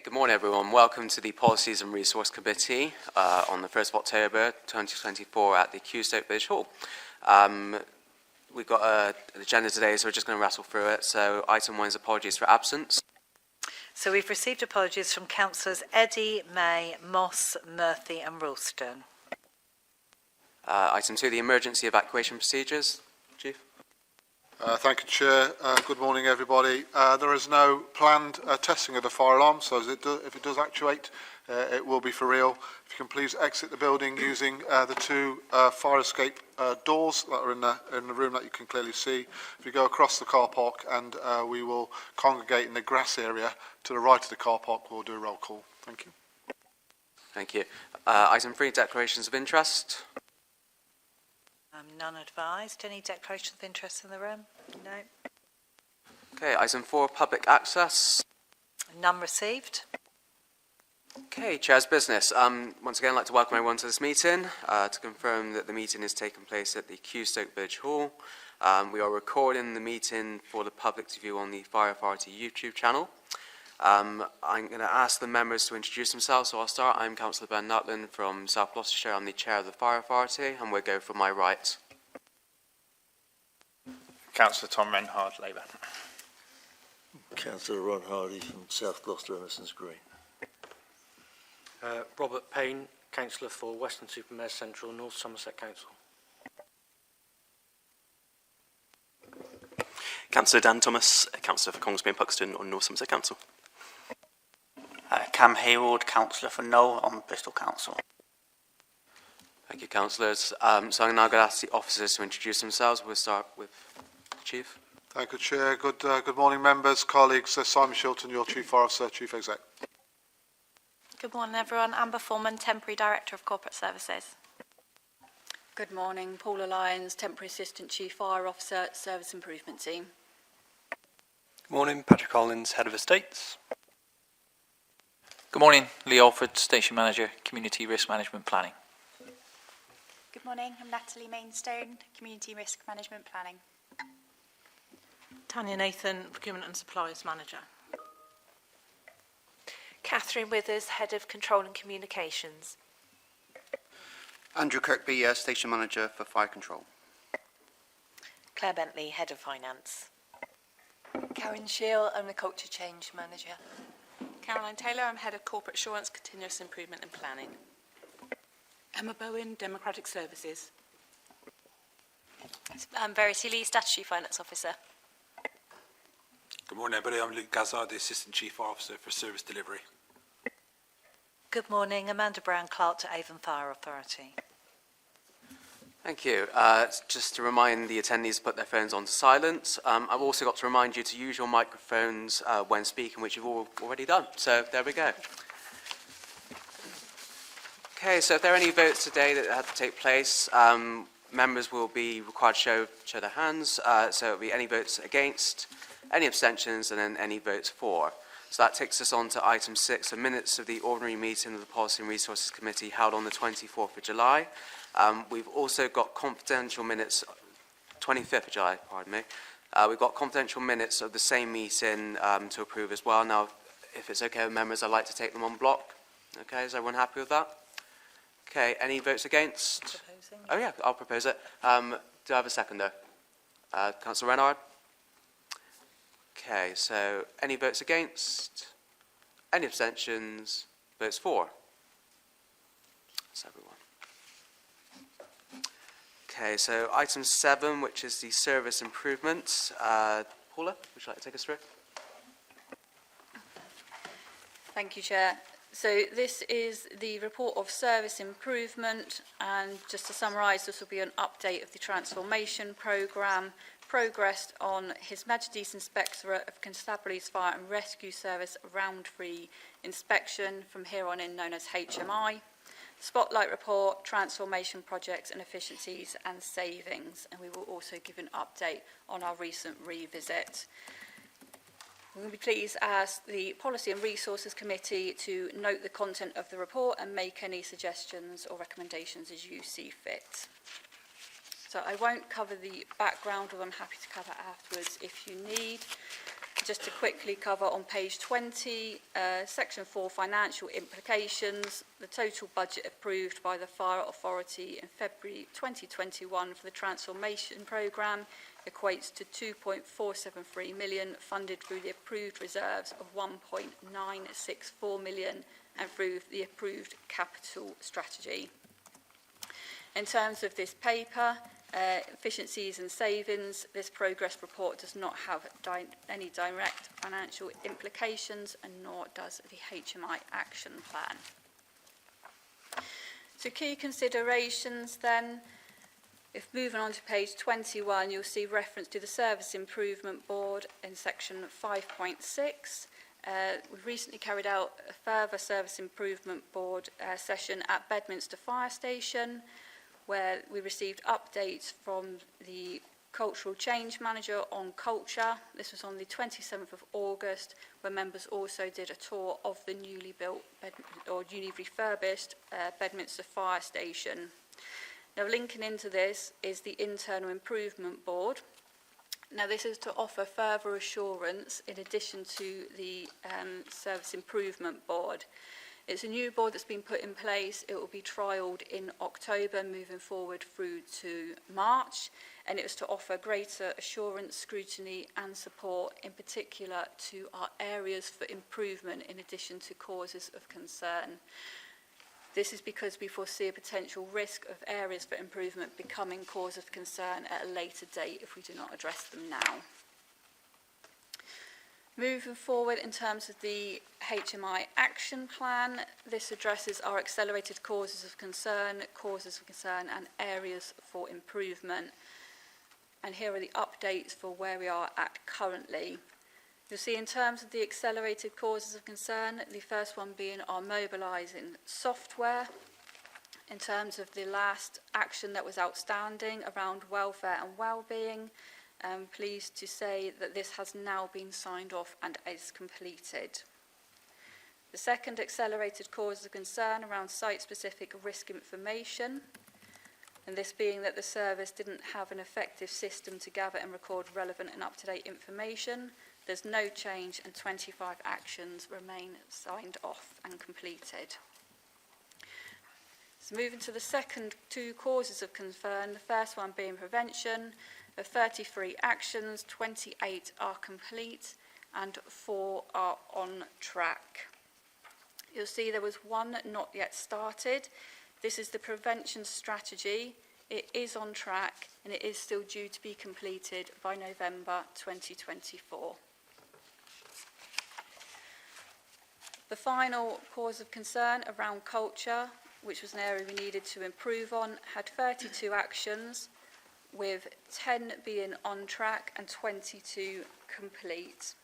Good morning, everyone. Welcome to the Policies and Resource Committee on the 1st of October 2024 at the Kewstoke Village Hall. We've got an agenda today, so we're just going to rattle through it. So item 1 is apologies for absence. So we've received apologies from Councillors Eddy, May, Moss, Murphy and Ralston. Item 2, the emergency evacuation procedures. Chief. Thank you, Chair. Good morning, everybody. There is no planned testing of the fire alarm, so if it does actuate, it will be for real. If you can please exit the building using the two fire escape doors that are in the room that you can clearly see. If you go across the car park, and we will congregate in the grass area to the right of the car park, we'll do a roll call. Thank you. Thank you. Item 3, declarations of interest. None advised. Any declarations of interest in the room? No. Okay, item 4, public access. None received. Okay, Chair's business. Once again, I'd like to welcome everyone to this meeting to confirm that the meeting is taking place at the Kewstoke Village Hall. We are recording the meeting for the public to view on the Fire Authority YouTube channel. I'm going to ask the members to introduce themselves, so I'll start. I'm Councillor Ben Nutland from South Gloucestershire. I'm the Chair of the Fire Authority, and we'll go from my right. Councillor Tom Renhard, Labour. Councillor Ron Hardy from South Gloucester, Emerson's Green. Robert Payne, Councillor for Weston-super-Mare Central, North Somerset Council. Councillor Dan Thomas, Councillor for Congsby and Puxton on North Somerset Council. Cam Hayward, Councillor for Knoll on Bristol Council. Thank you, councillors. So I'm now going to ask the officers to introduce themselves. We'll start with the Chief. Thank you, Chair. Good morning, members, colleagues. Simon Shilton, your Chief Fire Officer, Chief Exec. Good morning, everyone. Amber Foreman, Temporary Director of Corporate Services. Good morning. Paula Lyons, Temporary Assistant Chief Fire Officer, Service Improvement Team. Good morning, Patrick Collins, Head of Estates. Good morning, Lee Alford, Station Manager, Community Risk Management Planning. Good morning, I'm Natalie Mainstone, Community Risk Management Planning. Tanya Nathan, Procurement and Supplies Manager. Catherine Withers, Head of Control and Communications. Andrew Kirkby, Station Manager for Fire Control. Claire Bentley, Head of Finance. Karen Shield, I'm the Culture Change Manager. Caroline Taylor, I'm Head of Corporate Assurance, Continuous Improvement and Planning. Emma Bowen, Democratic Services. I'm Verity Lee, Statutory Finance Officer. Good morning, everybody. I'm Luke Gazzard, the Assistant Chief Fire Officer for Service Delivery. Good morning, Amanda Brown-Clark to Avon Fire Authority. Thank you. Just to remind the attendees to put their phones on silent. I've also got to remind you to use your microphones when speaking, which you've already done. So there we go. Okay, so if there are any votes today that have to take place, members will be required to show their hands. So it will be any votes against, any abstentions, and then any votes for. So that takes us on to item 6, the minutes of the ordinary meeting of the Policy and Resources Committee held on the 24th of July. We've also got confidential minutes, 25th of July, pardon me. We've got confidential minutes of the same meeting to approve as well. Now, if it's okay with members, I'd like to take them on block. Okay, is everyone happy with that? Okay, any votes against? Proposing. Oh yeah, I'll propose it. Do I have a seconder? Councillor Renard? Okay, so any votes against? Any abstentions? Votes for? That's everyone. Okay, so item 7, which is the service improvements. Paula, would you like to take us through? Thank you, Chair. So this is the report of service improvement, and just to summarise, this will be an update of the transformation programme, progressed on His Majesty's Inspectorate of Constabulary's Fire and Rescue Service Round 3 inspection from here on in, known as HMI. Spotlight report, transformation projects and efficiencies and savings, and we will also give an update on our recent revisit. We will be pleased to ask the Policy and Resources Committee to note the content of the report and make any suggestions or recommendations as you see fit. So I won't cover the background, although I'm happy to cover it afterwards if you need. Just to quickly cover on page 20, section 4, financial implications. The total budget approved by the Fire Authority in February 2021 for the transformation programme equates to 2.473 million, funded through the approved reserves of 1.964 million and through the approved capital strategy. In terms of this paper, efficiencies and savings, this progress report does not have any direct financial implications, and nor does the HMI action plan. So key considerations then, if moving on to page 21, you'll see reference to the Service Improvement Board in section 5.6. We've recently carried out a further Service Improvement Board session at Bedminster Fire Station, where we received updates from the Cultural Change Manager on culture. This was on the 27th of August, where members also did a tour of the newly built newly refurbished Bedminster Fire Station. Now, linking into this is the Internal Improvement Board. Now, this is to offer further assurance in addition to the Service Improvement Board. It's a new board that's been put in place. It will be trialled in October, moving forward through to March, and it was to offer greater assurance, scrutiny and support, in particular to our areas for improvement in addition to causes of concern. This is because we foresee a potential risk of areas for improvement becoming cause of concern at a later date if we do not address them now. Moving forward in terms of the HMI action plan, this addresses our accelerated causes of concern and areas for improvement. And here are the updates for where we are at currently. You'll see in terms of the accelerated causes of concern, the first one being our mobilising software. In terms of the last action that was outstanding around welfare and well-being, I'm pleased to say that this has now been signed off and is completed. The second accelerated cause of concern around site-specific risk information, and this being that the service didn't have an effective system to gather and record relevant and up-to-date information. There's no change and 25 actions remain signed off and completed. So moving to the second two causes of concern, the first one being prevention. Of 33 actions, 28 are complete and 4 are on track. You'll see there was one not yet started. This is the prevention strategy. It is on track and it is still due to be completed by November 2024. The final cause of concern around culture, which was an area we needed to improve on, had 32 actions, with 10 being on track and 22 complete.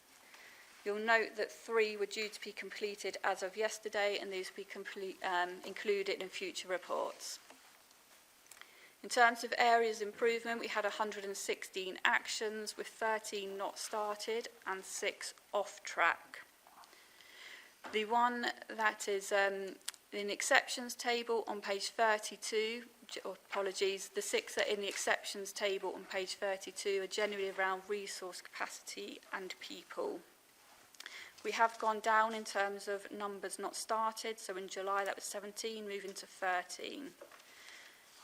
You'll note that 3 were due to be completed as of yesterday, and these will be included in future reports. In terms of areas of improvement, we had 116 actions, with 13 not started and 6 off track. The one that is in the exceptions table on page 32, the 6 that are in the exceptions table on page 32 are generally around resource capacity and people. We have gone down in terms of numbers not started, so in July that was 17, moving to 13.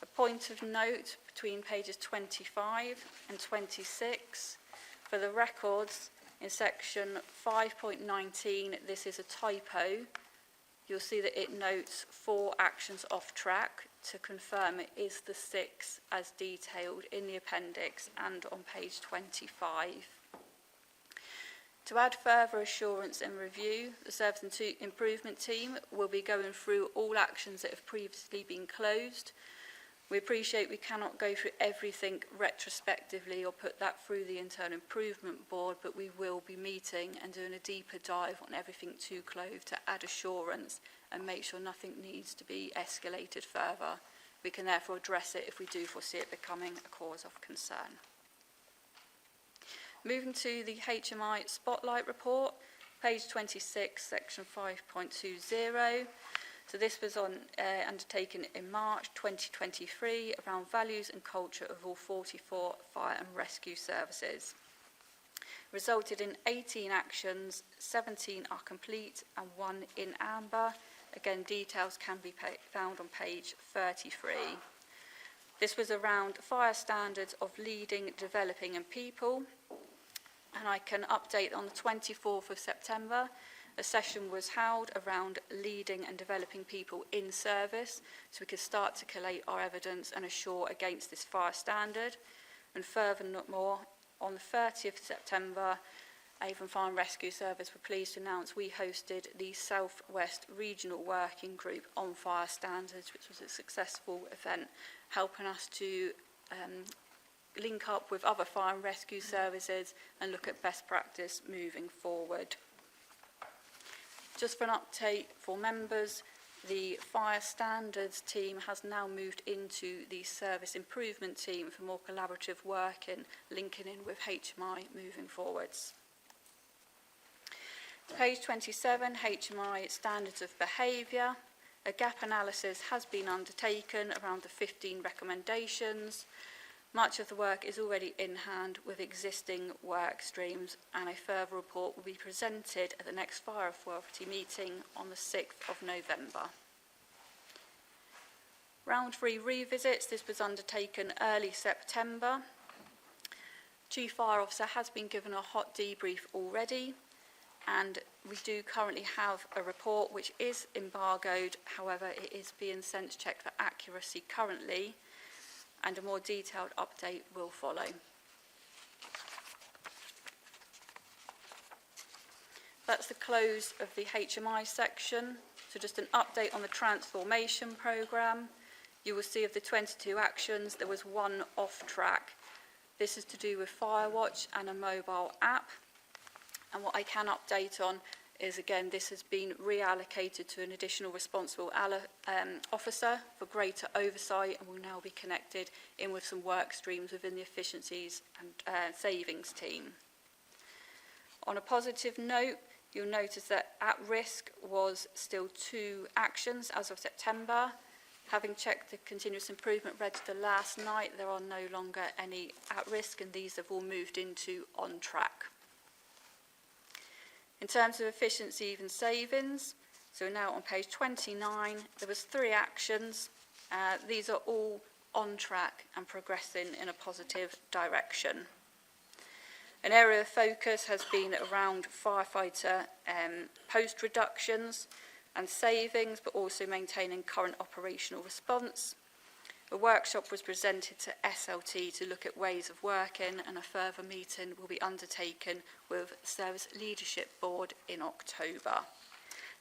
A point of note between pages 25 and 26, for the records in section 5.19, this is a typo. You'll see that it notes 4 actions off track. To confirm, it is the 6 as detailed in the appendix and on page 25. To add further assurance and review, the Service Improvement Team will be going through all actions that have previously been closed. We appreciate we cannot go through everything retrospectively or put that through the Internal Improvement Board, but we will be meeting and doing a deeper dive on everything to close to add assurance and make sure nothing needs to be escalated further. We can therefore address it if we do foresee it becoming a cause of concern. Moving to the HMI Spotlight Report, page 26, section 5.20. So this was undertaken in March 2023 around values and culture of all 44 fire and rescue services. resulted in 18 actions, 17 are complete and 1 in amber. Again, details can be found on page 33. This was around fire standards of leading, developing and people. And I can update on the 24th of September, a session was held around leading and developing people in service, so we could start to collate our evidence and assure against this fire standard. And furthermore, on the 30th of September, Avon Fire and Rescue Service were pleased to announce we hosted the South West Regional Working Group on Fire Standards, which was a successful event, helping us to link up with other fire and rescue services and look at best practice moving forward. Just for an update for members, the fire standards team has now moved into the service improvement team for more collaborative working, linking in with HMI moving forwards. Page 27, HMI standards of behaviour. A gap analysis has been undertaken around the 15 recommendations. Much of the work is already in hand with existing work streams, and a further report will be presented at the next Fire Authority meeting on the 6th of November. Round 3 revisits. This was undertaken early September. Chief Fire Officer has been given a hot debrief already, and we do currently have a report which is embargoed. However, it is being sense checked for accuracy currently, and a more detailed update will follow. That's the close of the HMI section. So just an update on the transformation programme. You will see of the 22 actions, there was 1 off track. This is to do with Firewatch and a mobile app. And what I can update on is, again, this has been reallocated to an additional responsible officer for greater oversight, and will now be connected in with some work streams within the efficiencies and savings team. On a positive note, you'll notice that at risk was still 2 actions as of September. Having checked the continuous improvement register last night, there are no longer any at risk, and these have all moved into on track. In terms of efficiency and savings, so now on page 29, there was 3 actions. These are all on track and progressing in a positive direction. An area of focus has been around firefighter post reductions and savings, but also maintaining current operational response. A workshop was presented to SLT to look at ways of working, and a further meeting will be undertaken with the Service Leadership Board in October.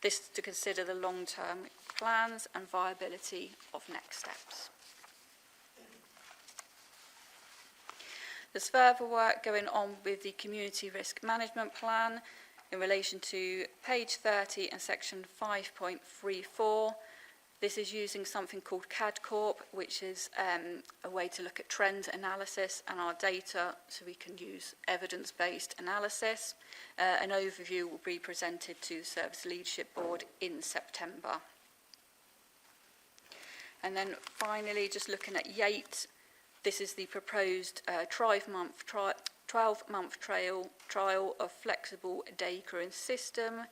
This is to consider the long-term plans and viability of next steps. There's further work going on with the Community Risk Management Plan in relation to page 30 and section 5.34. This is using something called CAD Corp, which is a way to look at trend analysis and our data, so we can use evidence-based analysis. An overview will be presented to the Service Leadership Board in September. And then finally, just looking at YATE, this is the proposed 12-month trial of flexible day crewing system.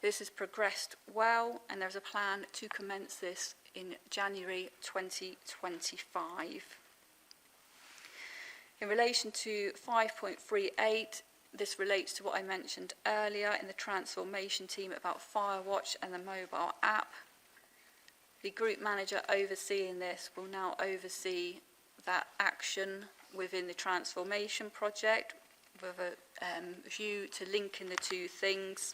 This has progressed well, and there's a plan to commence this in January 2025. In relation to 5.38, this relates to what I mentioned earlier in the transformation team about Firewatch and the mobile app. The group manager overseeing this will now oversee that action within the transformation project with a view to linking the 2 things.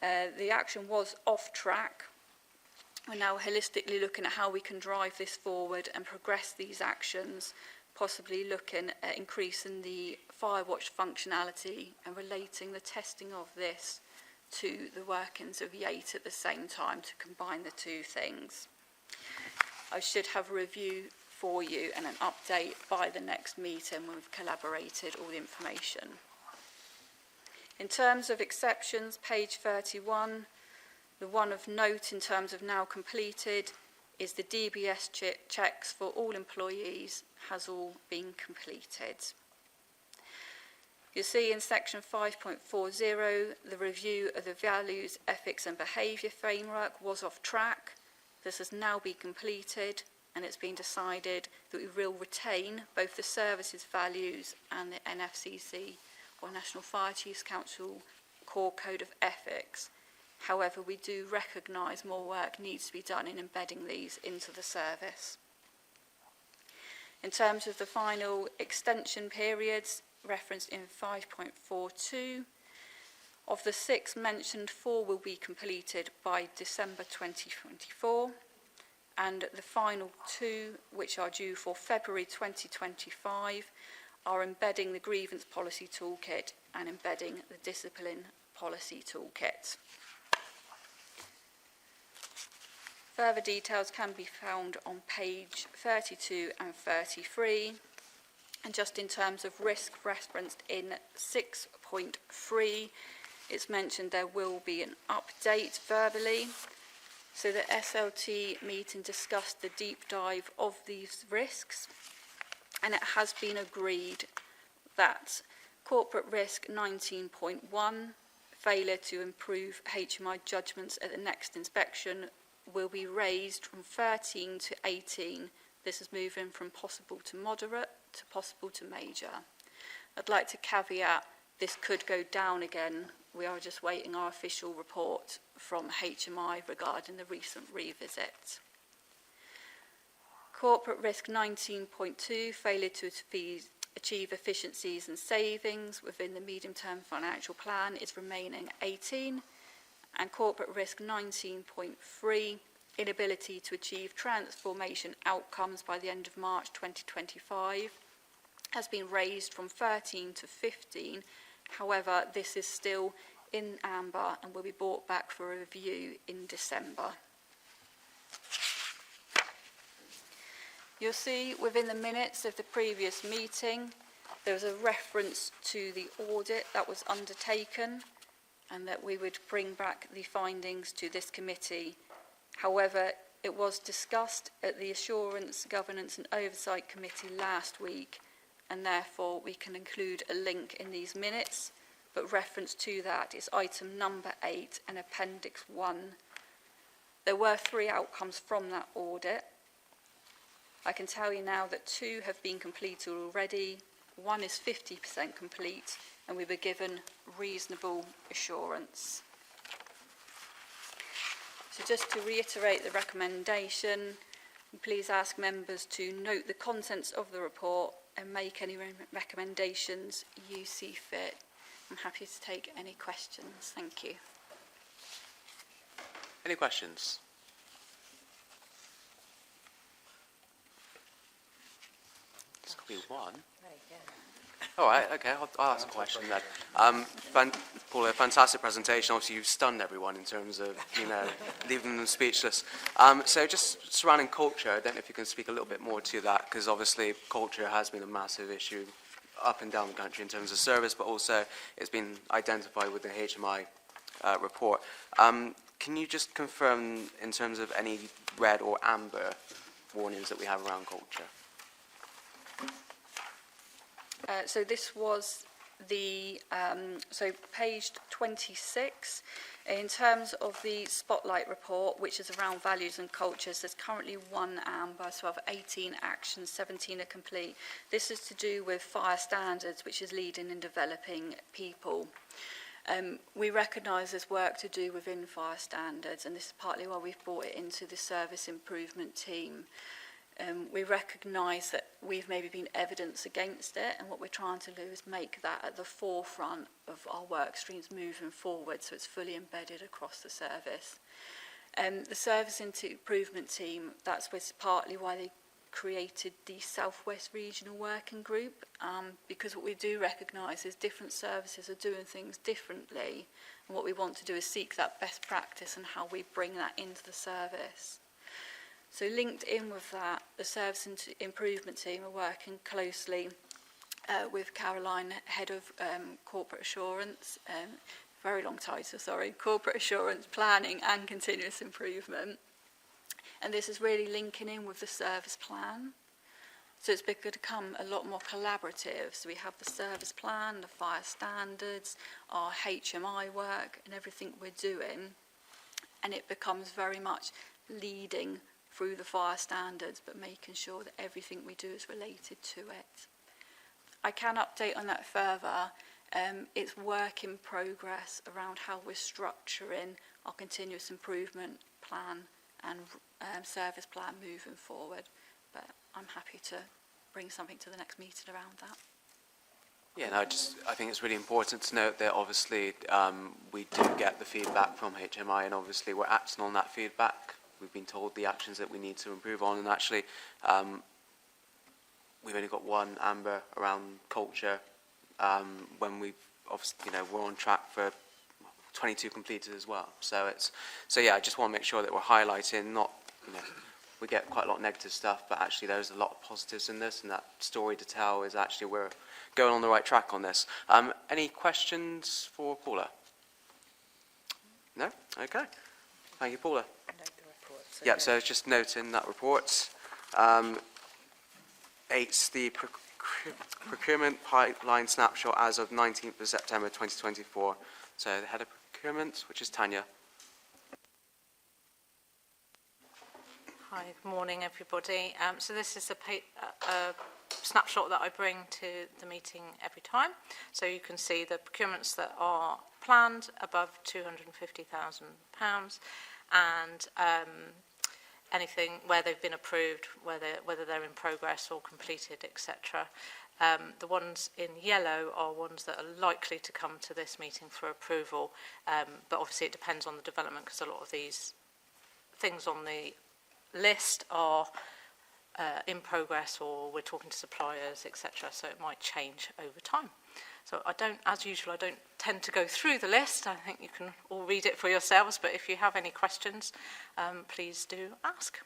The action was off track. We're now holistically looking at how we can drive this forward and progress these actions, possibly looking at increasing the Firewatch functionality and relating the testing of this to the workings of YATE at the same time to combine the 2 things. I should have a review for you and an update by the next meeting when we've collaborated all the information. In terms of exceptions, page 31, the one of note in terms of now completed is the DBS checks for all employees has all been completed. You'll see in section 5.40, the review of the values, ethics and behaviour framework was off track. This has now been completed, and it's been decided that we will retain both the services values and the NFCC, or National Fire Chiefs Council, core code of ethics. However, we do recognise more work needs to be done in embedding these into the service. In terms of the final extension periods, referenced in 5.42, of the 6 mentioned, 4 will be completed by December 2024, and the final 2, which are due for February 2025, are embedding the grievance policy toolkit and embedding the discipline policy toolkit. Further details can be found on page 32 and 33. And just in terms of risk referenced in 6.3, it's mentioned there will be an update verbally. So the SLT meeting discussed the deep dive of these risks, and it has been agreed that corporate risk 19.1, failure to improve HMI judgments at the next inspection, will be raised from 13 to 18. This is moving from possible to moderate to possible to major. I'd like to caveat this could go down again. We are just waiting our official report from HMI regarding the recent revisit. Corporate risk 19.2, failure to achieve efficiencies and savings within the medium-term financial plan, is remaining 18. And corporate risk 19.3, inability to achieve transformation outcomes by the end of March 2025, has been raised from 13 to 15. However, this is still in amber and will be brought back for a review in December. You'll see within the minutes of the previous meeting, there was a reference to the audit that was undertaken, and that we would bring back the findings to this committee. However, it was discussed at the Assurance, Governance and Oversight Committee last week, and therefore we can include a link in these minutes, but reference to that is item number 8 and appendix 1. There were 3 outcomes from that audit. I can tell you now that 2 have been completed already, 1 is 50% complete, and we were given reasonable assurance. So just to reiterate the recommendation, please ask members to note the contents of the report and make any recommendations you see fit. I'm happy to take any questions. Thank you. Any questions? This could be one. All right, okay, I'll ask a question then. Paula, fantastic presentation. Obviously, you've stunned everyone in terms of, leaving them speechless. So just surrounding culture, I don't know if you can speak a little bit more to that, because obviously culture has been a massive issue up and down the country in terms of service, but also it's been identified with the HMI report. Can you just confirm in terms of any red or amber warnings that we have around culture? So this was the, so page 26, in terms of the spotlight report, which is around values and cultures, there's currently 1 amber, so of 18 actions, 17 are complete. This is to do with fire standards, which is leading and developing people. We recognise there's work to do within fire standards, and this is partly why we've brought it into the service improvement team. We recognise that we've maybe been evidence against it, and what we're trying to do is make that at the forefront of our work streams moving forward, so it's fully embedded across the service. The service improvement team, that's partly why they created the South West Regional Working Group, because what we do recognise is different services are doing things differently, and what we want to do is seek that best practice and how we bring that into the service. So linked in with that, the Service Improvement Team are working closely with Caroline, Head of Corporate Assurance, very long title, sorry, Corporate Assurance, Planning and Continuous Improvement. And this is really linking in with the service plan. So it's become a lot more collaborative. So we have the service plan, the fire standards, our HMI work and everything we're doing. And it becomes very much leading through the fire standards, but making sure that everything we do is related to it. I can update on that further. It's work in progress around how we're structuring our continuous improvement plan and service plan moving forward. But I'm happy to bring something to the next meeting around that. Yeah, no, I think it's really important to note that obviously we do get the feedback from HMI, and obviously we're acting on that feedback. We've been told the actions that we need to improve on, and actually we've only got one amber around culture when we've obviously, we're on track for 22 completed as well. So yeah, I just want to make sure that we're highlighting, not, we get quite a lot of negative stuff, but actually there's a lot of positives in this, and that story to tell is actually we're going on the right track on this. Any questions for Paula? No? Okay. Thank you, Paula. Yeah, so it's just noting that report. 8's the procurement pipeline snapshot as of 19th of September 2024. So the head of procurement, which is Tanya. Hi, good morning everybody. So this is a snapshot that I bring to the meeting every time. So you can see the procurements that are planned above £250,000 and anything where they've been approved, whether they're in progress or completed, etc. The ones in yellow are ones that are likely to come to this meeting for approval, but obviously it depends on the development, because a lot of these things on the list are in progress, or we're talking to suppliers, etc. So it might change over time. So as usual, I don't tend to go through the list. I think you can all read it for yourselves, but if you have any questions, please do ask.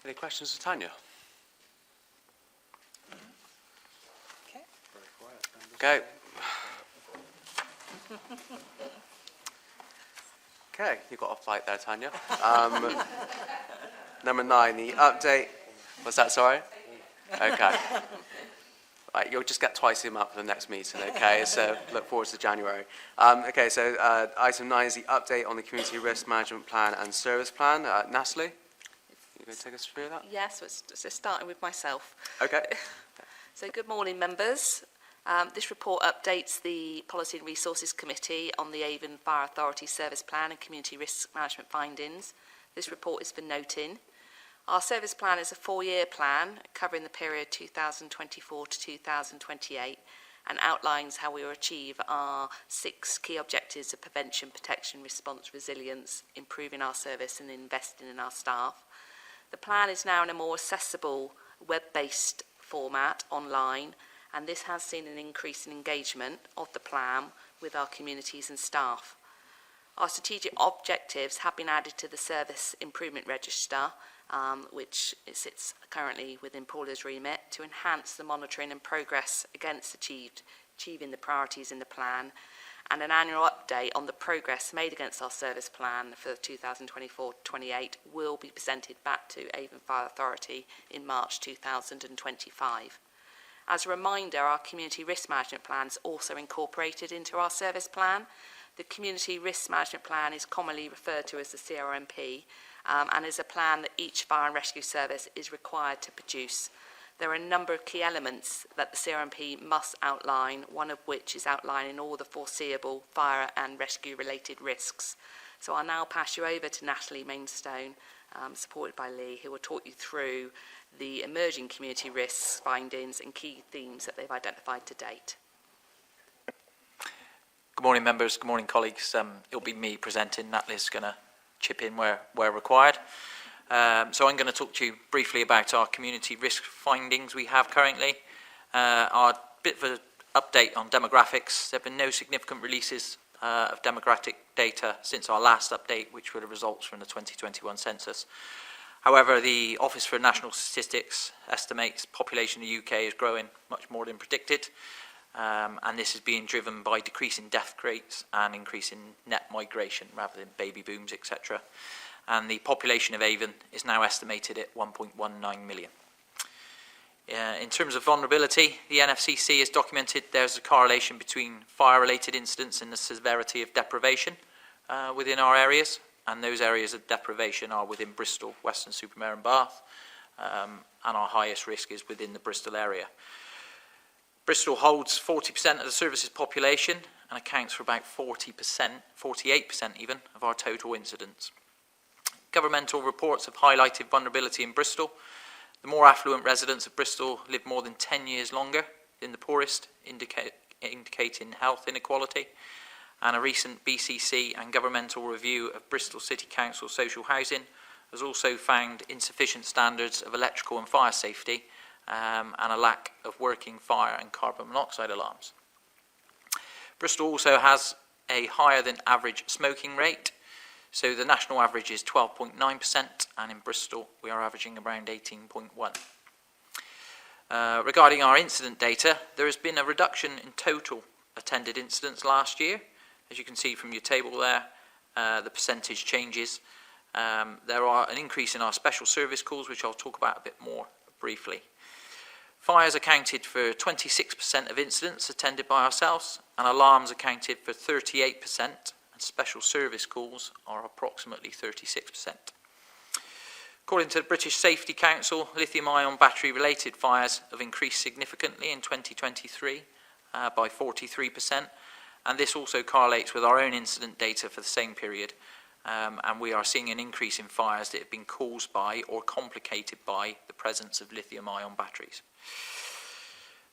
Any questions for Tanya? Okay. Okay, you've got a fight there, Tanya. Number 9, the update. What's that, sorry? Okay. Right, you'll just get twice the amount for the next meeting, okay? So look forward to January. Okay, so item 9 is the update on the community risk management plan and service plan. Natalie, you going to take us through that? Yes, so starting with myself. Okay. So good morning, members. This report updates the Policy and Resources Committee on the Avon Fire Authority Service Plan and Community Risk Management findings. This report is for noting. Our service plan is a 4-year plan covering the period 2024 to 2028 and outlines how we will achieve our 6 key objectives of prevention, protection, response, resilience, improving our service and investing in our staff. The plan is now in a more accessible web-based format online, and this has seen an increase in engagement of the plan with our communities and staff. Our strategic objectives have been added to the Service Improvement Register, which sits currently within Paula's remit, to enhance the monitoring and progress against achieving the priorities in the plan, and an annual update on the progress made against our service plan for 2024-28 will be presented back to Avon Fire Authority in March 2025. As a reminder, our Community Risk Management Plan is also incorporated into our service plan. The Community Risk Management Plan is commonly referred to as the CRMP, and is a plan that each fire and rescue service is required to produce. There are a number of key elements that the CRMP must outline, one of which is outlining all the foreseeable fire and rescue related risks. So I'll now pass you over to Natalie Mainstone, supported by Lee, who will talk you through the emerging community risks, findings and key themes that they've identified to date. Good morning, members. Good morning, colleagues. It'll be me presenting. Natalie's going to chip in where required. So I'm going to talk to you briefly about our community risk findings we have currently. Our bit of an update on demographics. There have been no significant releases of demographic data since our last update, which were the results from the 2021 census. However, the Office for National Statistics estimates population in the UK is growing much more than predicted. And this is being driven by decreasing death rates and increasing net migration rather than baby booms, etc. and the population of Avon is now estimated at 1.19 million. In terms of vulnerability, the NFCC has documented there's a correlation between fire-related incidents and the severity of deprivation within our areas, and those areas of deprivation are within Bristol, Weston-super-Mare and Bath, and our highest risk is within the Bristol area. Bristol holds 40% of the services population and accounts for about 40%, 48% even, of our total incidents. Governmental reports have highlighted vulnerability in Bristol. The more affluent residents of Bristol live more than 10 years longer than the poorest, indicating health inequality. And a recent BCC and governmental review of Bristol City Council social housing has also found insufficient standards of electrical and fire safety and a lack of working fire and carbon monoxide alarms. Bristol also has a higher than average smoking rate. So the national average is 12.9%, and in Bristol we are averaging around 18.1%. Regarding our incident data, there has been a reduction in total attended incidents last year. As you can see from your table there, the percentage changes. There are an increase in our special service calls, which I'll talk about a bit more briefly. Fires accounted for 26% of incidents attended by ourselves, and alarms accounted for 38%, and special service calls are approximately 36%. According to the British Safety Council, lithium-ion battery-related fires have increased significantly in 2023 by 43%, and this also correlates with our own incident data for the same period, and we are seeing an increase in fires that have been caused by or complicated by the presence of lithium-ion batteries.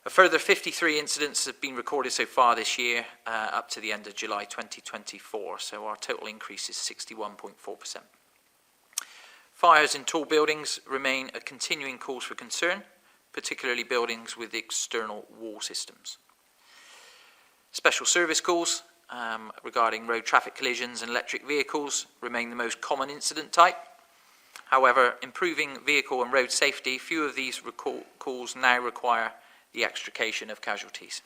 A further 53 incidents have been recorded so far this year, up to the end of July 2024, so our total increase is 61.4%. Fires in tall buildings remain a continuing cause for concern, particularly buildings with external wall systems. Special service calls regarding road traffic collisions and electric vehicles remain the most common incident type. However, improving vehicle and road safety, few of these calls now require the extrication of casualties.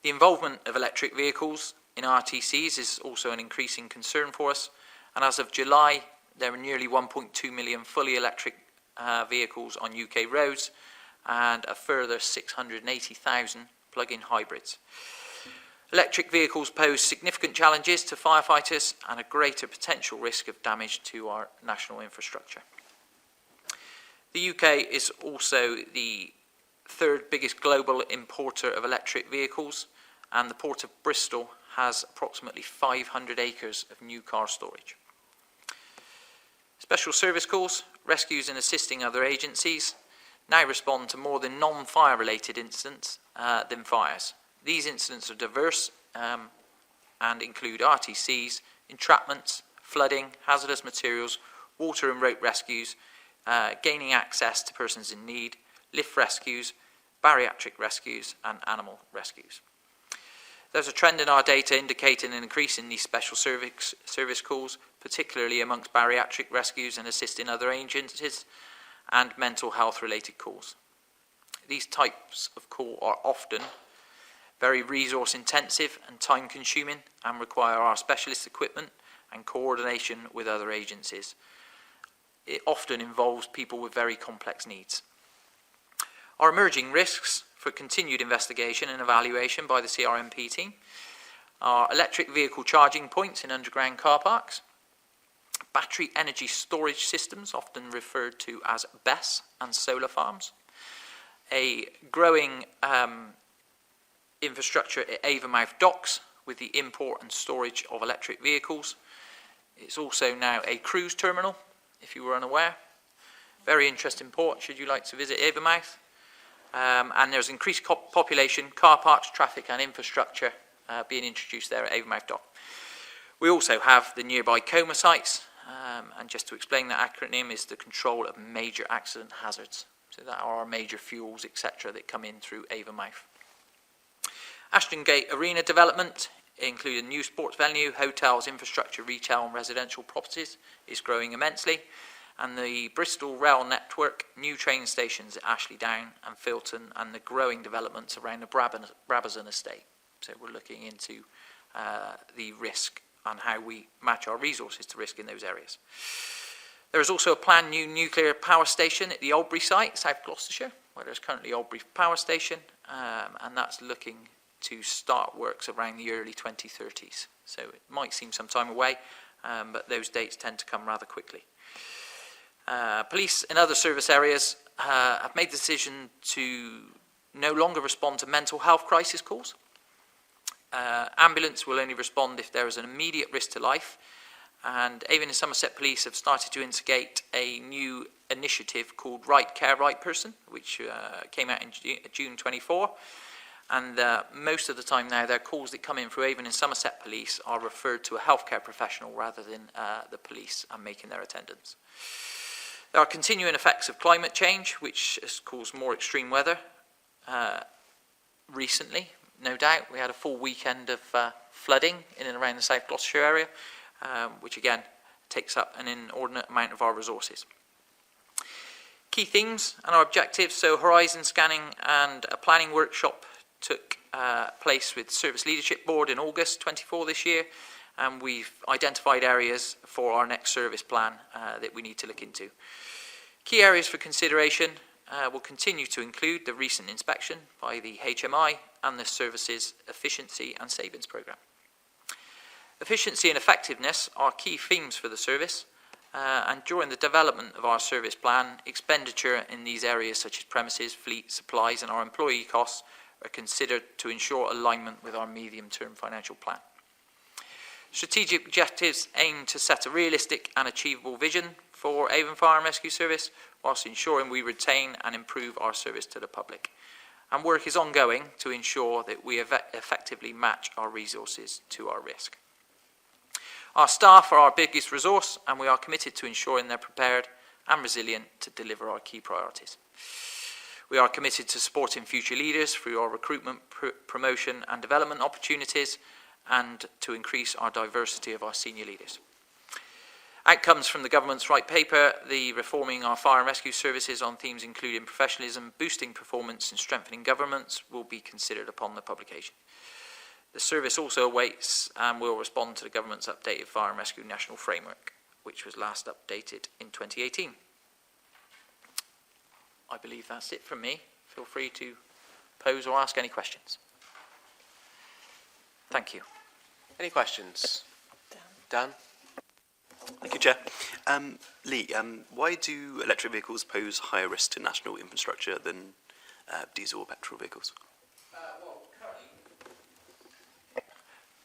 The involvement of electric vehicles in RTCs is also an increasing concern for us, and as of July, there are nearly 1.2 million fully electric vehicles on UK roads and a further 680,000 plug-in hybrids. Electric vehicles pose significant challenges to firefighters and a greater potential risk of damage to our national infrastructure. The UK is also the third biggest global importer of electric vehicles, and the Port of Bristol has approximately 500 acres of new car storage. Special service calls, rescues and assisting other agencies now respond to more than non-fire related incidents than fires. These incidents are diverse and include RTCs, entrapments, flooding, hazardous materials, water and rope rescues, gaining access to persons in need, lift rescues, bariatric rescues and animal rescues. There's a trend in our data indicating an increase in these special service calls, particularly amongst bariatric rescues and assisting other agencies and mental health related calls. These types of call are often very resource intensive and time consuming and require our specialist equipment and coordination with other agencies. It often involves people with very complex needs. Our emerging risks for continued investigation and evaluation by the CRMP team are electric vehicle charging points in underground car parks, battery energy storage systems, often referred to as BESS, and solar farms, a growing infrastructure at Avonmouth docks with the import and storage of electric vehicles. It's also now a cruise terminal, if you were unaware. Very interesting port, should you like to visit Avonmouth. And there's increased population, car parks, traffic and infrastructure being introduced there at Avonmouth Dock. We also have the nearby coma sites, and just to explain that acronym is the control of major accident hazards. So that are our major fuels, etc., that come in through Avonmouth. Ashton Gate Arena development, including new sports venue, hotels, infrastructure, retail and residential properties, is growing immensely. And the Bristol rail network, new train stations at Ashley Down and Filton, and the growing developments around the Brabazon estate. So we're looking into the risk and how we match our resources to risk in those areas. There is also a planned new nuclear power station at the Albury site, South Gloucestershire, where there's currently Albury Power Station, and that's looking to start works around the early 2030s. So it might seem some time away, but those dates tend to come rather quickly. Police in other service areas have made the decision to no longer respond to mental health crisis calls. Ambulance will only respond if there is an immediate risk to life, and Avon and Somerset Police have started to instigate a new initiative called Right Care, Right Person, which came out in June 24. And most of the time now, their calls that come in through Avon and Somerset Police are referred to a healthcare professional rather than the police and making their attendance. There are continuing effects of climate change, which has caused more extreme weather. Recently, no doubt, we had a full weekend of flooding in and around the South Gloucestershire area, which again takes up an inordinate amount of our resources. Key themes and our objectives. So horizon scanning and a planning workshop took place with Service Leadership Board in August 24 this year, and we've identified areas for our next service plan that we need to look into. Key areas for consideration will continue to include the recent inspection by the HMI and the Services Efficiency and Savings Programme. Efficiency and effectiveness are key themes for the service, and during the development of our service plan, expenditure in these areas such as premises, fleet, supplies and our employee costs are considered to ensure alignment with our medium-term financial plan. Strategic objectives aim to set a realistic and achievable vision for Avon Fire and Rescue Service, whilst ensuring we retain and improve our service to the public. And work is ongoing to ensure that we effectively match our resources to our risk. Our staff are our biggest resource, and we are committed to ensuring they're prepared and resilient to deliver our key priorities. We are committed to supporting future leaders through our recruitment, promotion and development opportunities, and to increase our diversity of our senior leaders. Outcomes from the government's White Paper, the reforming our fire and rescue services on themes including professionalism, boosting performance and strengthening governance will be considered upon the publication. The service also awaits and will respond to the government's updated Fire and Rescue National Framework, which was last updated in 2018. I believe that's it from me. Feel free to pose or ask any questions. Thank you. Any questions? Dan? Thank you, Chair. Lee, why do electric vehicles pose higher risk to national infrastructure than diesel or petrol vehicles?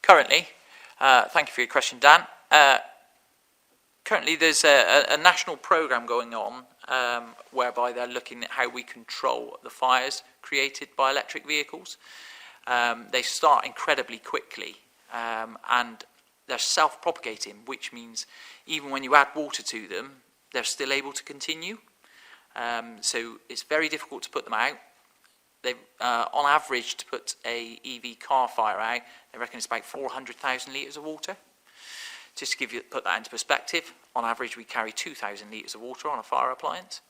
Currently, thank you for your question, Dan. Currently, there's a national programme going on whereby they're looking at how we control the fires created by electric vehicles. They start incredibly quickly and they're self-propagating, which means even when you add water to them, they're still able to continue. So it's very difficult to put them out. They, on average, to put a EV car fire out, they reckon it's about 400,000 litres of water. Just to put that into perspective, on average we carry 2,000 litres of water on a fire appliance.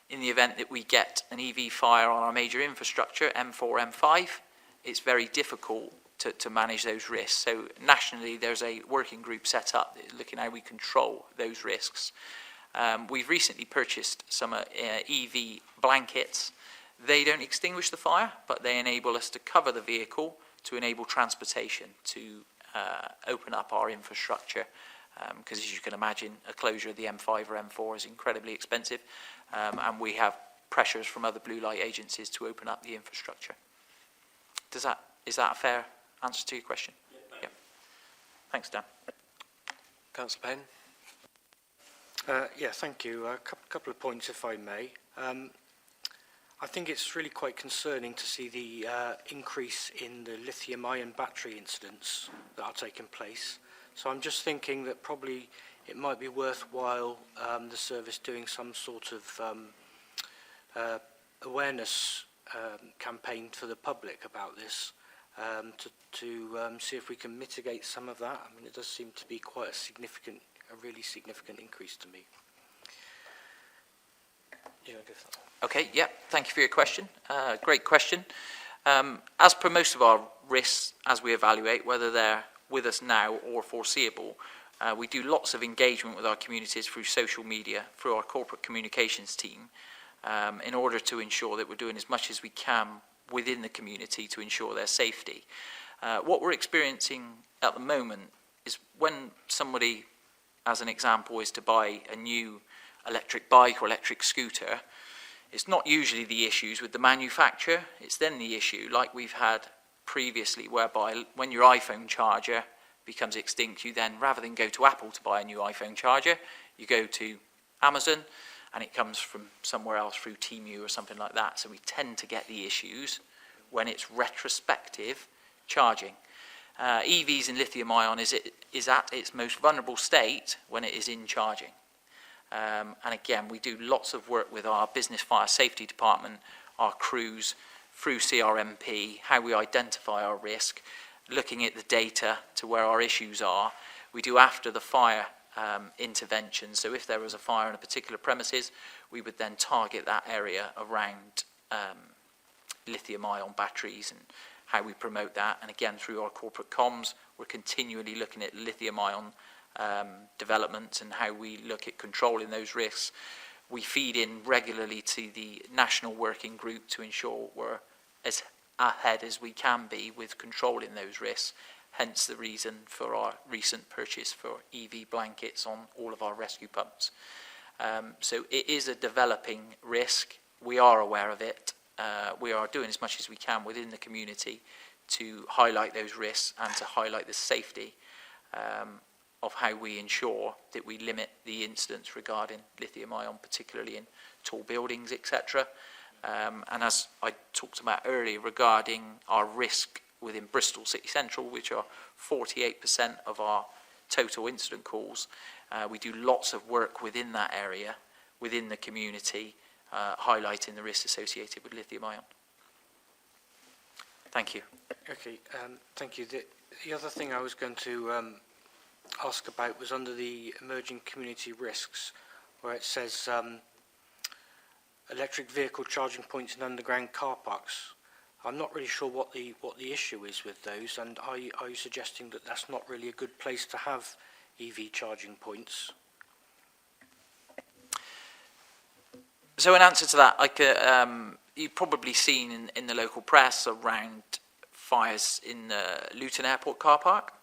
In the event that we get an EV fire on our major infrastructure, M4, M5, it's very difficult to manage those risks. So nationally there's a working group set up looking at how we control those risks. We've recently purchased some EV blankets. They don't extinguish the fire, but they enable us to cover the vehicle to enable transportation, to open up our infrastructure, because as you can imagine, a closure of the M5 or M4 is incredibly expensive, and we have pressures from other blue light agencies to open up the infrastructure. Is that a fair answer to your question? Yeah. Thanks, Dan. Councillor Payne? Yeah, thank you. A couple of points, if I may. I think it's really quite concerning to see the increase in the lithium-ion battery incidents that are taking place. So I'm just thinking that probably it might be worthwhile the service doing some sort of awareness campaign for the public about this to see if we can mitigate some of that. I mean, it does seem to be quite a really significant increase to me. Yeah, I guess that. Okay, yeah, thank you for your question. Great question. As per most of our risks, as we evaluate, whether they're with us now or foreseeable. We do lots of engagement with our communities through social media, through our corporate communications team, in order to ensure that we're doing as much as we can within the community to ensure their safety. What we're experiencing at the moment is when somebody, as an example, is to buy a new electric bike or electric scooter, it's not usually the issues with the manufacturer, it's then the issue, like we've had previously, whereby when your iPhone charger becomes extinct, you then, rather than go to Apple to buy a new iPhone charger, you go to Amazon, and it comes from somewhere else through Temu or something like that. So we tend to get the issues when it's retrospective charging. EVs in lithium-ion is at its most vulnerable state when it is in charging. And again, we do lots of work with our business fire safety department, our crews, through CRMP, how we identify our risk, looking at the data to where our issues are. We do after the fire intervention. So if there was a fire in a particular premises, we would then target that area around lithium-ion batteries and how we promote that. And again, through our corporate comms, we're continually looking at lithium-ion developments and how we look at controlling those risks. We feed in regularly to the national working group to ensure we're as ahead as we can be with controlling those risks, hence the reason for our recent purchase for EV blankets on all of our rescue pumps. So it is a developing risk. We are aware of it. We are doing as much as we can within the community to highlight those risks and to highlight the safety of how we ensure that we limit the incidents regarding lithium-ion, particularly in tall buildings, etc. And as I talked about earlier regarding our risk within Bristol City Central, which are 48% of our total incident calls, we do lots of work within that area, within the community, highlighting the risks associated with lithium-ion. Thank you. Okay, thank you. The other thing I was going to ask about was under the emerging community risks, where it says electric vehicle charging points in underground car parks. I'm not really sure what the issue is with those, and are you suggesting that that's not really a good place to have EV charging points? So in answer to that, you've probably seen in the local press around fires in the Luton Airport car park.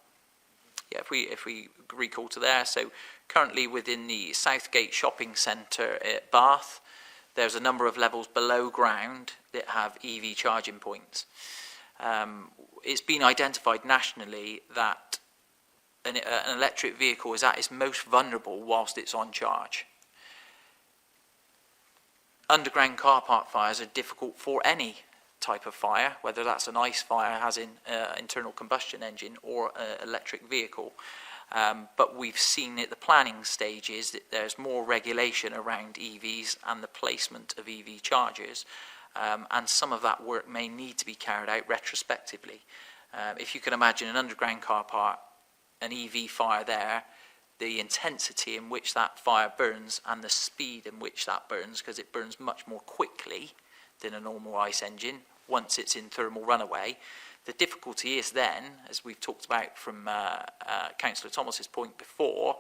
Yeah, if we recall to there, so currently within the Southgate Shopping Centre at Bath, there's a number of levels below ground that have EV charging points. It's been identified nationally that an electric vehicle is at its most vulnerable whilst it's on charge. Underground car park fires are difficult for any type of fire, whether that's an ICE fire, as in internal combustion engine, or an electric vehicle. But we've seen at the planning stages that there's more regulation around EVs and the placement of EV chargers, and some of that work may need to be carried out retrospectively. If you can imagine an underground car park, an EV fire there, the intensity in which that fire burns and the speed in which that burns, because it burns much more quickly than a normal ICE engine once it's in thermal runaway. The difficulty is then, as we've talked about from Councillor Thomas's point before,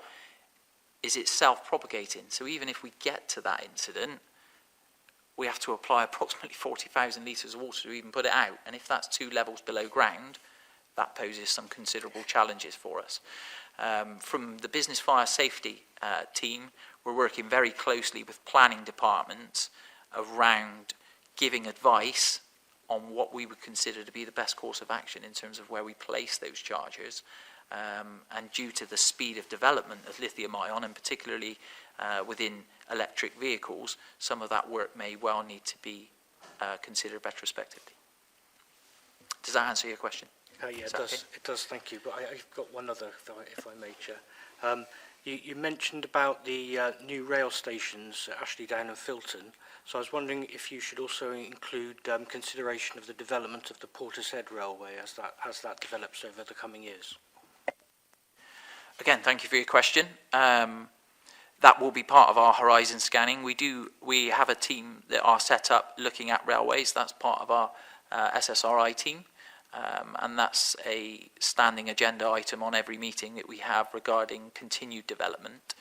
is it's self-propagating. So even if we get to that incident, we have to apply approximately 40,000 litres of water to even put it out. And if that's 2 levels below ground, that poses some considerable challenges for us. From the business fire safety team, we're working very closely with planning departments around giving advice on what we would consider to be the best course of action in terms of where we place those chargers. And due to the speed of development of lithium-ion, and particularly within electric vehicles, some of that work may well need to be considered retrospectively. Does that answer your question? Yeah, it does. Okay? It does, thank you. But I've got one other, if I may, Chair. You mentioned about the new rail stations at Ashley Down and Filton. So I was wondering if you should also include consideration of the development of the Portishead Railway as that develops over the coming years. Again, thank you for your question. That will be part of our horizon scanning. We have a team that are set up looking at railways. That's part of our SSRI team. and that's a standing agenda item on every meeting that we have regarding continued development.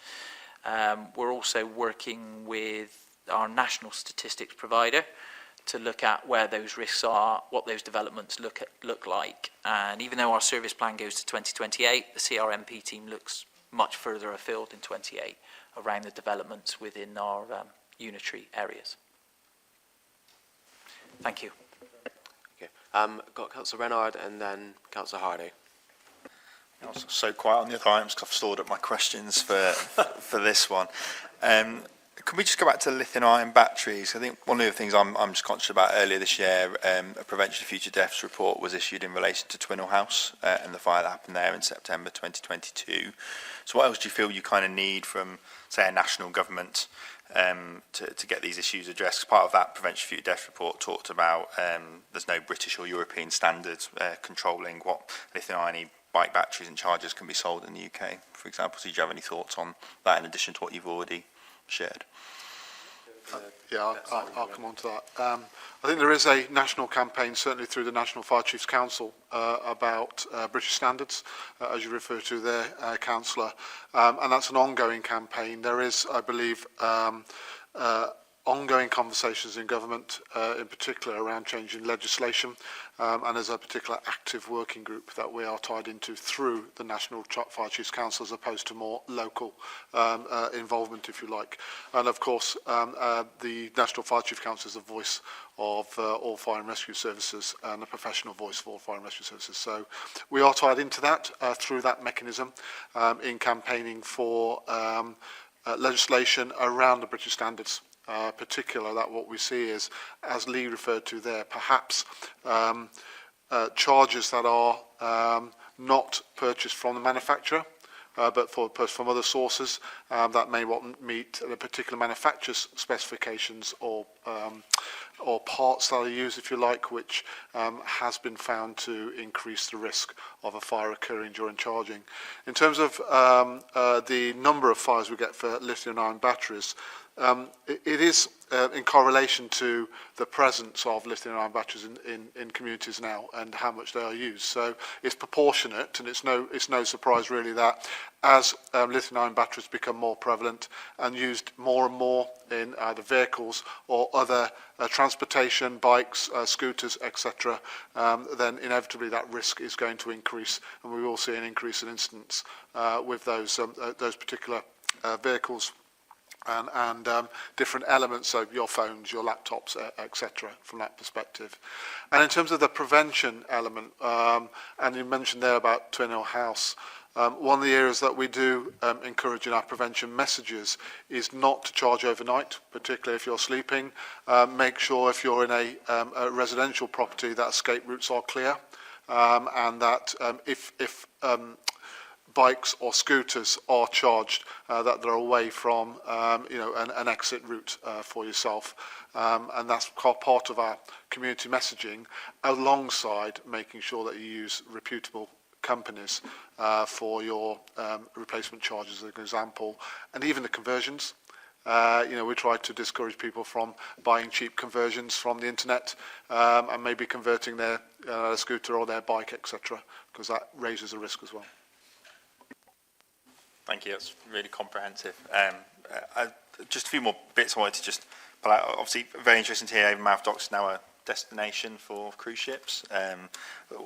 We're also working with our national statistics provider to look at where those risks are, what those developments look like. And even though our service plan goes to 2028, the CRMP team looks much further afield in 28 around the developments within our unitary areas. Thank you. Okay. Got Councillor Renard and then Councillor Hardy. I was so quiet on the other items because I've stored up my questions for this one. Can we just go back to lithium-ion batteries? I think one of the things I'm just conscious about earlier this year, a Prevention of Future Deaths report was issued in relation to Twinnell House and the fire that happened there in September 2022. So what else do you feel you kind of need from, say, a national government to get these issues addressed? Part of that Prevention of Future Deaths report talked about there's no British or European standards controlling what lithium-ion bike batteries and chargers can be sold in the UK, for example. So do you have any thoughts on that in addition to what you've already shared? Yeah, I'll come on to that. I think there is a national campaign, certainly through the National Fire Chiefs Council, about British standards, as you refer to there, Councillor, and that's an ongoing campaign. There is, I believe, ongoing conversations in government, in particular around changing legislation, and there's a particular active working group that we are tied into through the National Fire Chiefs Council as opposed to more local involvement, if you like. And of course, the National Fire Chiefs Council is the voice of all fire and rescue services and a professional voice of all fire and rescue services. So we are tied into that through that mechanism in campaigning for legislation around the British standards. Particular that what we see is, as Lee referred to there, perhaps charges that are not purchased from the manufacturer, but from other sources that may not meet the particular manufacturer's specifications or parts that are used, if you like, which has been found to increase the risk of a fire occurring during charging. In terms of the number of fires we get for lithium-ion batteries, it is in correlation to the presence of lithium-ion batteries in communities now and how much they are used. So it's proportionate, and it's no surprise really that as lithium-ion batteries become more prevalent and used more and more in either vehicles or other transportation, bikes, scooters, etc., then inevitably that risk is going to increase, and we will see an increase in incidents with those particular vehicles. And different elements of your phones, your laptops, etc., from that perspective. And in terms of the prevention element, and you mentioned there about Twinnell House, one of the areas that we do encourage in our prevention messages is not to charge overnight, particularly if you're sleeping. Make sure if you're in a residential property that escape routes are clear, and that if bikes or scooters are charged, that they're away from an exit route for yourself, and that's part of our community messaging, alongside making sure that you use reputable companies for your replacement charges, as an example, and even the conversions. We try to discourage people from buying cheap conversions from the internet and maybe converting their scooter or their bike, etc., because that raises a risk as well. Thank you, that's really comprehensive. Just a few more bits I wanted to just pull out. Obviously, very interesting to hear Avonmouth Docks is now a destination for cruise ships.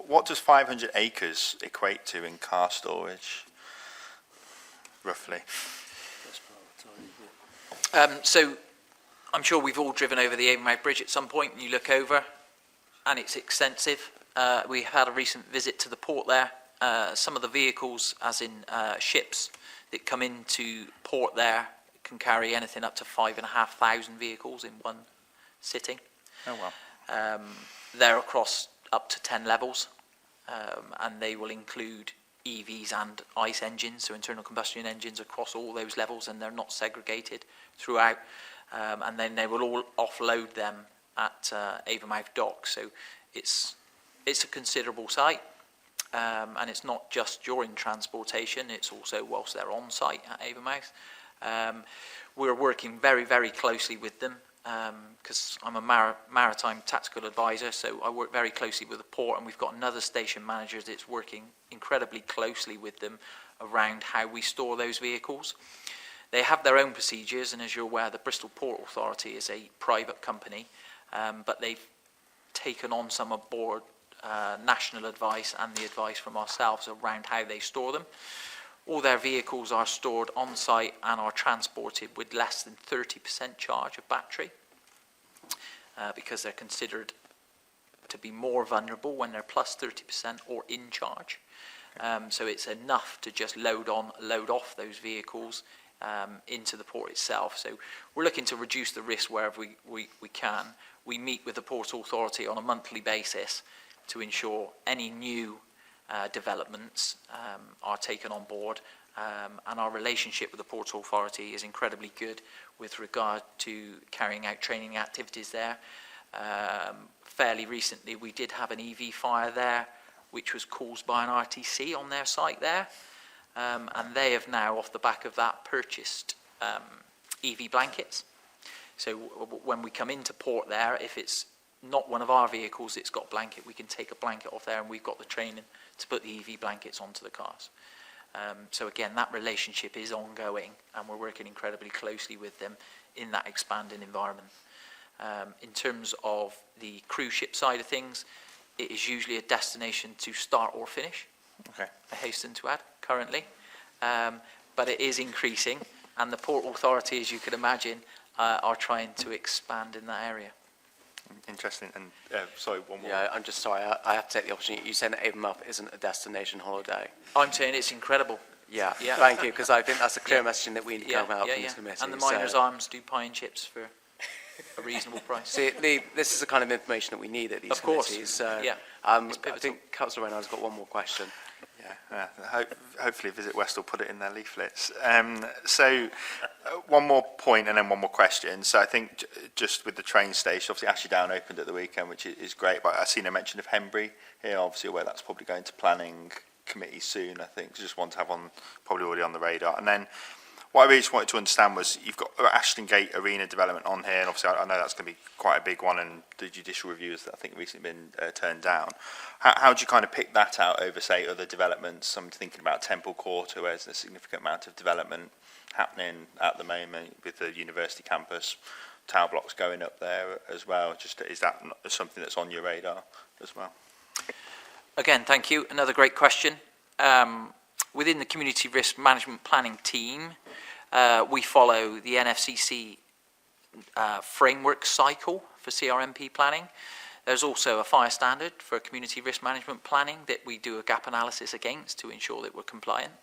What does 500 acres equate to in car storage, roughly? So I'm sure we've all driven over the Avonmouth Bridge at some point, and you look over, and it's extensive. We had a recent visit to the port there. Some of the vehicles, as in ships, that come into port there can carry anything up to 5,500 vehicles in one sitting. Oh, wow. They're across up to 10 levels, and they will include EVs and ICE engines, so internal combustion engines across all those levels, and they're not segregated throughout. And then they will all offload them at Avonmouth Docks. So it's a considerable site. And it's not just during transportation, it's also whilst they're on site at Avonmouth. We're working very, very closely with them because I'm a maritime tactical advisor, so I work very closely with the port, and we've got another station manager that's working incredibly closely with them around how we store those vehicles. They have their own procedures, and as you're aware, the Bristol Port Authority is a private company, but they've taken on some of board national advice and the advice from ourselves around how they store them. All their vehicles are stored on site and are transported with less than 30% charge of battery, because they're considered to be more vulnerable when they're plus 30% or in charge. So it's enough to just load on, load off those vehicles into the port itself. So we're looking to reduce the risk wherever we can. We meet with the Port Authority on a monthly basis to ensure any new developments are taken on board, and our relationship with the Port Authority is incredibly good with regard to carrying out training activities there. Fairly recently we did have an EV fire there, which was caused by an RTC on their site there, and they have now, off the back of that, purchased EV blankets. So when we come into port there, if it's not one of our vehicles that's got a blanket, we can take a blanket off there, and we've got the training to put the EV blankets onto the cars. So again, that relationship is ongoing, and we're working incredibly closely with them in that expanding environment. In terms of the cruise ship side of things, it is usually a destination to start or finish. Okay. I hasten to add, currently. But it is increasing, and the Port Authority, as you can imagine, are trying to expand in that area. Interesting. And sorry, one more. Yeah, I'm just sorry. I have to take the opportunity. You said that Avon isn't a destination holiday. I'm saying it's incredible. Yeah, Yeah. thank you, because I think that's a clear messaging that we need to come out from this committee. And the Miners' Arms do pie and chips for a reasonable price. See, Lee, this is the kind of information that we need at these Of course. committees. So, Yeah. I think Councillor Reynard's got one more question. Yeah, hopefully Visit West will put it in their leaflets. One more point and then one more question. So I think just with the train station, obviously Ashdown opened at the weekend, which is great, but I've seen a mention of Henbury here, obviously where that's probably going to planning committee soon, I think. Just want to have on, probably already on the radar. And then what I really just wanted to understand was you've got Ashton Gate Arena development on here, and obviously I know that's going to be quite a big one, and the judicial review has, I think, recently been turned down. How do you kind of pick that out over, say, other developments? I'm thinking about Temple Quarter, where there's a significant amount of development happening at the moment with the university campus, tower blocks going up there as well. Just is that something that's on your radar as well? Again, thank you. Another great question. Within the Community Risk Management Planning team, we follow the NFCC framework cycle for CRMP planning. There's also a fire standard for community risk management planning that we do a gap analysis against to ensure that we're compliant.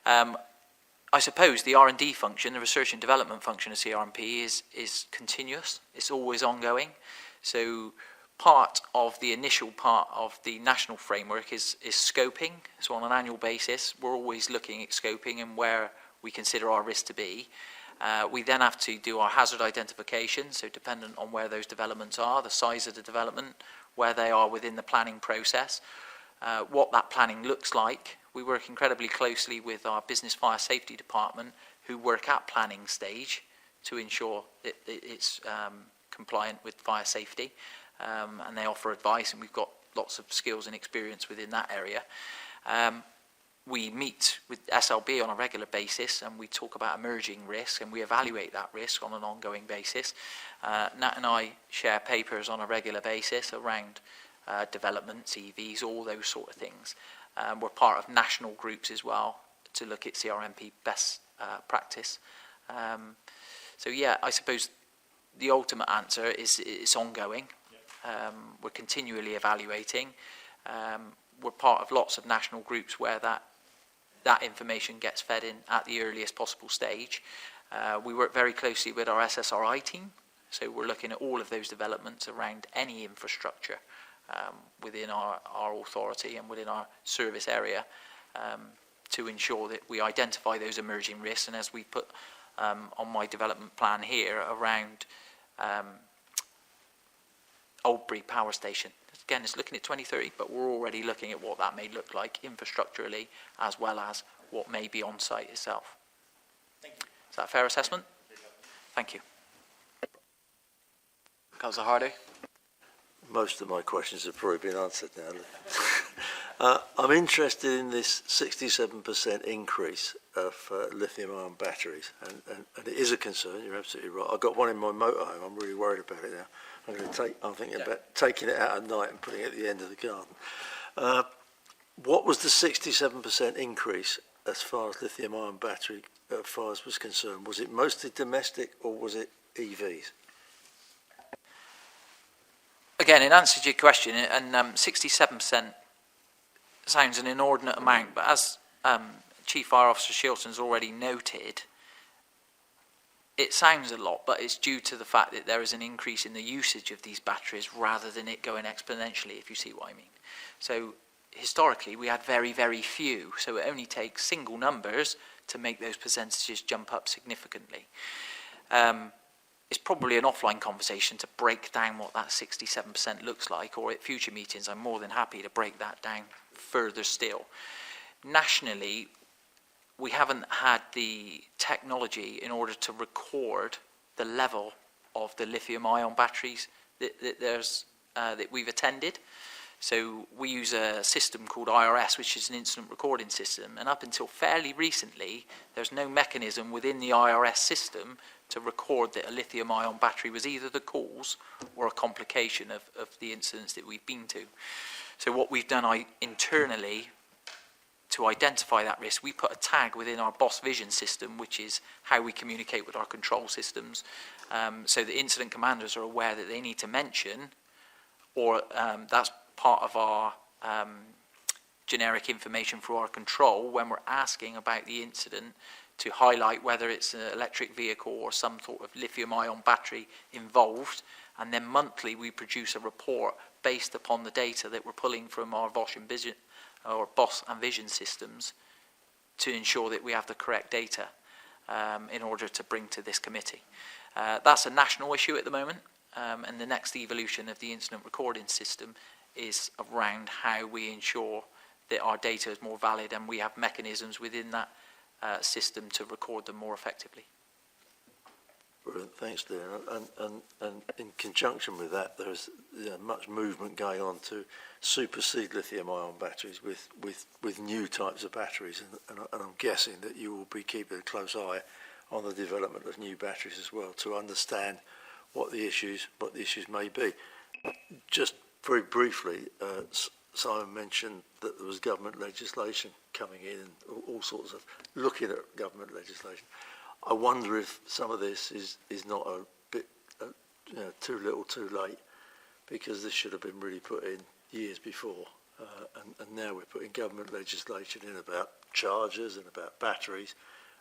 I suppose the R&D function, the research and development function of CRMP is continuous. It's always ongoing. So part of the initial part of the national framework is scoping. So on an annual basis, we're always looking at scoping and where we consider our risk to be. We then have to do our hazard identification, so dependent on where those developments are, the size of the development, where they are within the planning process, what that planning looks like. We work incredibly closely with our business fire safety department, who work at planning stage to ensure that it's compliant with fire safety, and they offer advice, and we've got lots of skills and experience within that area. We meet with SLB on a regular basis, and we talk about emerging risk, and we evaluate that risk on an ongoing basis. Nat and I share papers on a regular basis around developments, EVs, all those sort of things. We're part of national groups as well to look at CRMP best practice. So yeah, I suppose the ultimate answer is it's ongoing. We're continually evaluating. We're part of lots of national groups where that information gets fed in at the earliest possible stage. We work very closely with our SSRI team, so we're looking at all of those developments around any infrastructure within our authority and within our service area to ensure that we identify those emerging risks. And as we put on my development plan here around Oldbury Power Station, again, it's looking at 2030, but we're already looking at what that may look like infrastructurally as well as what may be on site itself. Thank you. Is that a fair assessment? Thank you. Councillor Hardy. Most of my questions have probably been answered now. I'm interested in this 67% increase of lithium-ion batteries, and it is a concern. You're absolutely right. I've got one in my motorhome. I'm really worried about it now. I'm thinking about taking it out at night and putting it at the end of the garden. What was the 67% increase as far as lithium-ion battery fires was concerned? Was it mostly domestic or was it EVs? Again, in answer to your question, and 67% sounds an inordinate amount, but as Chief Fire Officer Shilton's already noted, it sounds a lot, but it's due to the fact that there is an increase in the usage of these batteries rather than it going exponentially, if you see what I mean. So historically, we had very, very few, so it only takes single numbers to make those percentages jump up significantly. It's probably an offline conversation to break down what that 67% looks like, or at future meetings I'm more than happy to break that down further still. Nationally, we haven't had the technology in order to record the level of the lithium-ion batteries that we've attended. So we use a system called IRS, which is an incident recording system, and up until fairly recently, there's no mechanism within the IRS system to record that a lithium-ion battery was either the cause or a complication of the incidents that we've been to. So what we've done internally to identify that risk, we put a tag within our BOSS vision system, which is how we communicate with our control systems, so the incident commanders are aware that they need to mention, or that's part of our generic information for our control when we're asking about the incident, to highlight whether it's an electric vehicle or some sort of lithium-ion battery involved, and then monthly we produce a report based upon the data that we're pulling from our BOSS and vision systems to ensure that we have the correct data in order to bring to this committee. That's a national issue at the moment, and the next evolution of the incident recording system is around how we ensure that our data is more valid and we have mechanisms within that system to record them more effectively. Brilliant, thanks, Dean. And in conjunction with that, there's much movement going on to supersede lithium-ion batteries with new types of batteries, and I'm guessing that you will be keeping a close eye on the development of new batteries as well to understand what the issues may be. Just very briefly, Simon mentioned that there was government legislation coming in and all sorts of looking at government legislation. I wonder if some of this is not a bit too little too late, because this should have been really put in years before, and now we're putting government legislation in about chargers and about batteries,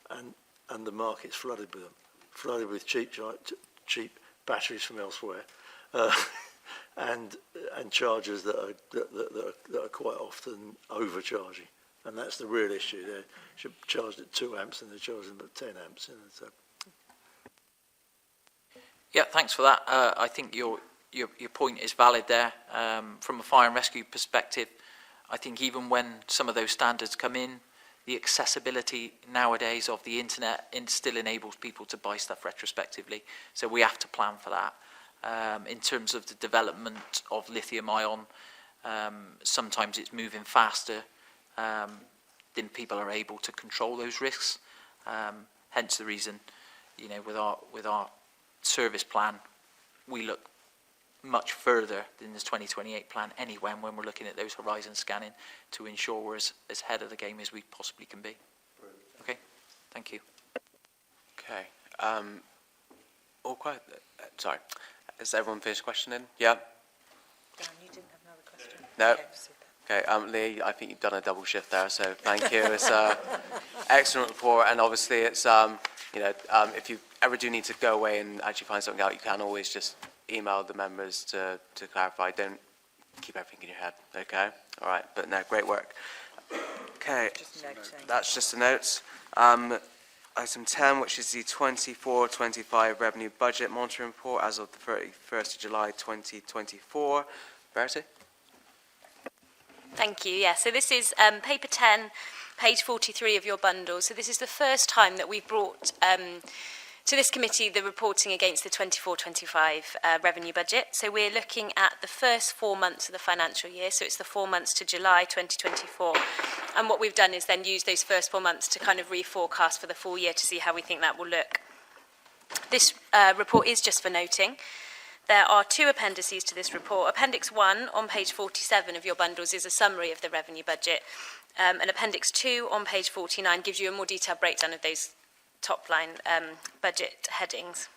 and the market's flooded with them, flooded with cheap batteries from elsewhere, and chargers that are quite often overcharging. And that's the real issue. They should be charged at 2 amps and they're charging at 10 amps. So. Yeah, thanks for that. I think your point is valid there. From a fire and rescue perspective, I think even when some of those standards come in, the accessibility nowadays of the internet still enables people to buy stuff retrospectively. So we have to plan for that. In terms of the development of lithium-ion, sometimes it's moving faster then people are able to control those risks. Hence the reason, with our service plan, we look much further than this 2028 plan anyway when we're looking at those horizon scanning to ensure we're as ahead of the game as we possibly can be. Okay, thank you. Okay. All quiet. Sorry. Has everyone finished questioning? Yeah. Dan, you didn't have another question? No. Okay, super. Okay, Lee, I think you've done a double shift there, so thank you. It's an excellent report, and obviously it's, if you ever do need to go away and actually find something out, you can always just email the members to clarify. Don't keep everything in your head, okay? All right, but no, great work. Okay, that's just a note. Item 10, which is the 24-25 Revenue Budget Monitoring Report as of the 31st of July 2024. Verity? Thank you. Yeah, so this is paper 10, page 43 of your bundle. So this is the first time that we've brought to this committee the reporting against the 24-25 revenue budget. So we're looking at the first 4 months of the financial year, so it's the 4 months to July 2024. And what we've done is then use those first 4 months to kind of reforecast for the full year to see how we think that will look. This report is just for noting. There are 2 appendices to this report. Appendix 1 on page 47 of your bundles is a summary of the revenue budget. And Appendix 2 on page 49 gives you a more detailed breakdown of those top line budget headings.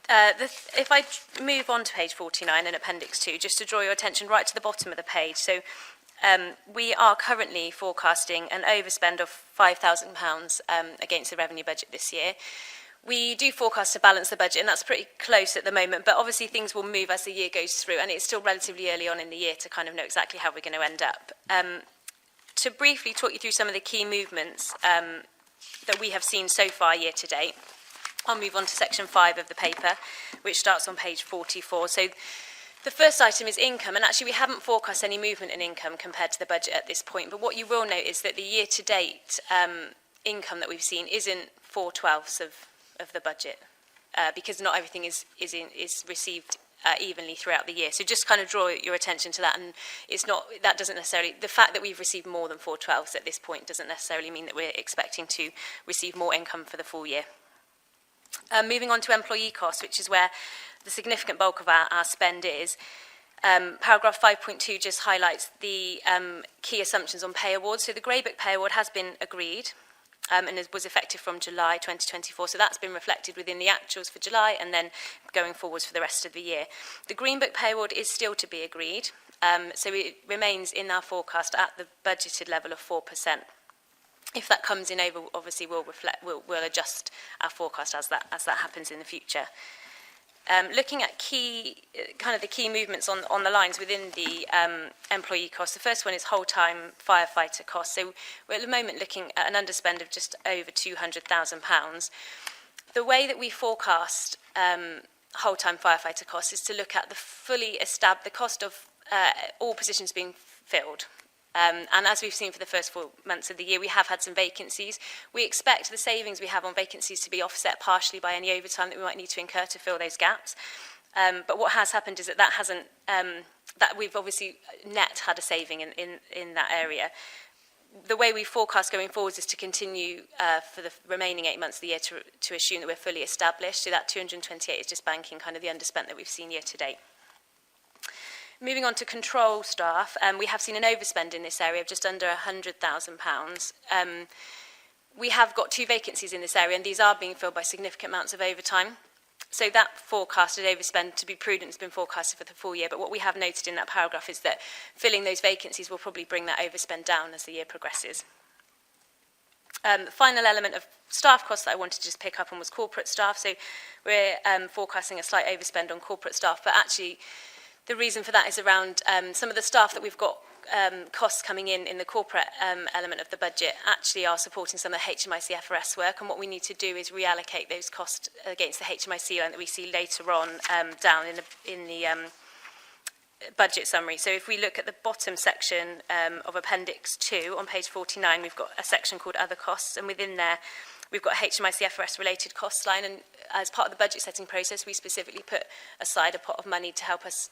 If I move on to page 49 in Appendix 2, just to draw your attention right to the bottom of the page. So we are currently forecasting an overspend of £5,000 against the revenue budget this year. We do forecast to balance the budget, and that's pretty close at the moment, but obviously things will move as the year goes through, and it's still relatively early on in the year to kind of know exactly how we're going to end up. To briefly talk you through some of the key movements that we have seen so far year to date, I'll move on to section 5 of the paper, which starts on page 44. So the first item is income, and actually we haven't forecast any movement in income compared to the budget at this point, but what you will note is that the year-to-date income that we've seen isn't 4/12 of the budget, because not everything is received evenly throughout the year. So just kind of draw your attention to that, and that doesn't necessarily, the fact that we've received more than 4/12 at this point doesn't necessarily mean that we're expecting to receive more income for the full year. Moving on to employee costs, which is where the significant bulk of our spend is. Paragraph 5.2 just highlights the key assumptions on pay awards. So the Grey Book pay award has been agreed and was effective from July 2024. So that's been reflected within the actuals for July and then going forwards for the rest of the year. The Green Book pay award is still to be agreed. So it remains in our forecast at the budgeted level of 4%. If that comes in over, obviously we'll adjust our forecast as that happens in the future. Looking at the key movements on the lines within the employee costs. The first one is whole-time firefighter costs. So we're at the moment looking at an underspend of just over £200,000. The way that we forecast whole-time firefighter costs is to look at the cost of all positions being filled. And as we've seen for the first 4 months of the year, we have had some vacancies. We expect the savings we have on vacancies to be offset partially by any overtime that we might need to incur to fill those gaps. But what has happened is that hasn't, that we've obviously net had a saving in that area. The way we forecast going forwards is to continue for the remaining 8 months of the year to assume that we're fully established. So that 228 is just banking kind of the underspent that we've seen year to date. Moving on to control staff, we have seen an overspend in this area of just under £100,000. We have got 2 vacancies in this area, and these are being filled by significant amounts of overtime. So that forecasted overspend, to be prudent, has been forecasted for the full year. But what we have noted in that paragraph is that filling those vacancies will probably bring that overspend down as the year progresses. The final element of staff costs that I wanted to just pick up on was corporate staff. So we're forecasting a slight overspend on corporate staff, but actually the reason for that is around some of the staff that we've got costs coming in the corporate element of the budget actually are supporting some of the HMIC FRS work, and what we need to do is reallocate those costs against the HMIC line that we see later on down in the budget summary. So if we look at the bottom section of Appendix 2 on page 49, we've got a section called Other Costs, and within there we've got a HMIC FRS related costs line, and as part of the budget setting process we specifically put aside a pot of money to help us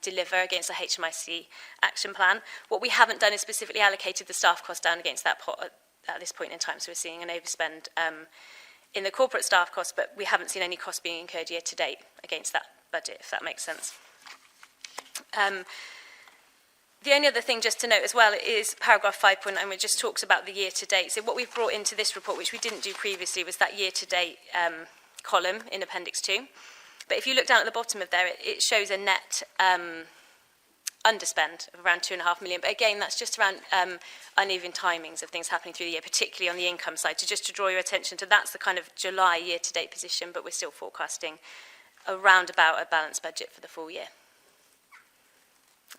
deliver against the HMIC action plan. What we haven't done is specifically allocated the staff cost down against that pot at this point in time, so we're seeing an overspend in the corporate staff costs, but we haven't seen any costs being incurred year to date against that budget, if that makes sense. The only other thing just to note as well is paragraph 5.9, which just talks about the year to date. So what we've brought into this report, which we didn't do previously, was that year to date column in Appendix 2. But if you look down at the bottom of there, it shows a net underspend of around £2.5 million. But again, that's just around uneven timings of things happening through the year, particularly on the income side. So just to draw your attention to that's the kind of July year-to-date position, but we're still forecasting around about a balanced budget for the full year.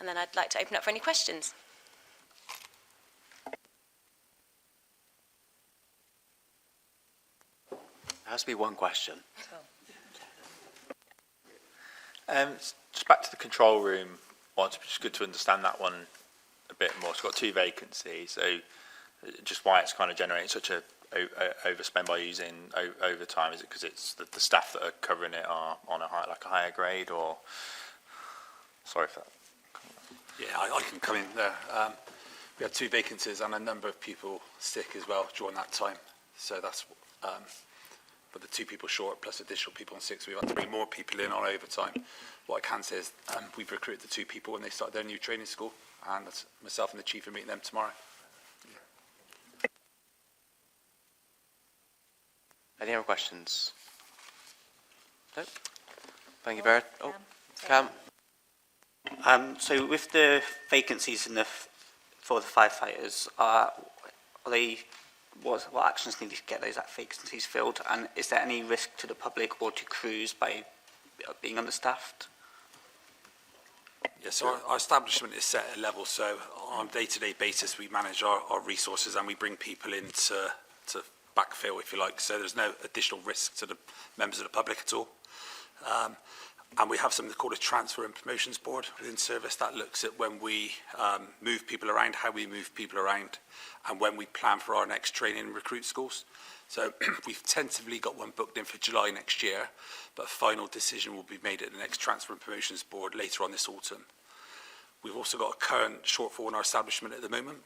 And then I'd like to open up for any questions. There has to be one question. Just back to the control room, it's just good to understand that one a bit more. It's got 2 vacancies, so just why it's kind of generating such a overspend by using overtime? Is it because it's the staff that are covering it are on a higher grade, or sorry for that? Yeah, I can come in there. We had 2 vacancies and a number of people sick as well during that time. So that's, but the 2 people short plus additional people on sick, so we've had to bring more people in on overtime. What I can say is we've recruited the 2 people when they started their new training school, and that's myself and the chief are meeting them tomorrow. Any other questions? No? Thank you very much. Oh, Cam. So with the vacancies in for the firefighters, are they, what actions need to get those vacancies filled? And is there any risk to the public or to crews by being understaffed? Yeah, so our establishment is set at a level, so on a day-to-day basis we manage our resources and we bring people in to backfill, if you like, so there's no additional risk to the members of the public at all. And we have something called a transfer and promotions board within service that looks at when we move people around, how we move people around, and when we plan for our next training and recruit schools. So we've tentatively got one booked in for July next year, but a final decision will be made at the next transfer and promotions board later on this autumn. We've also got a current shortfall in our establishment at the moment,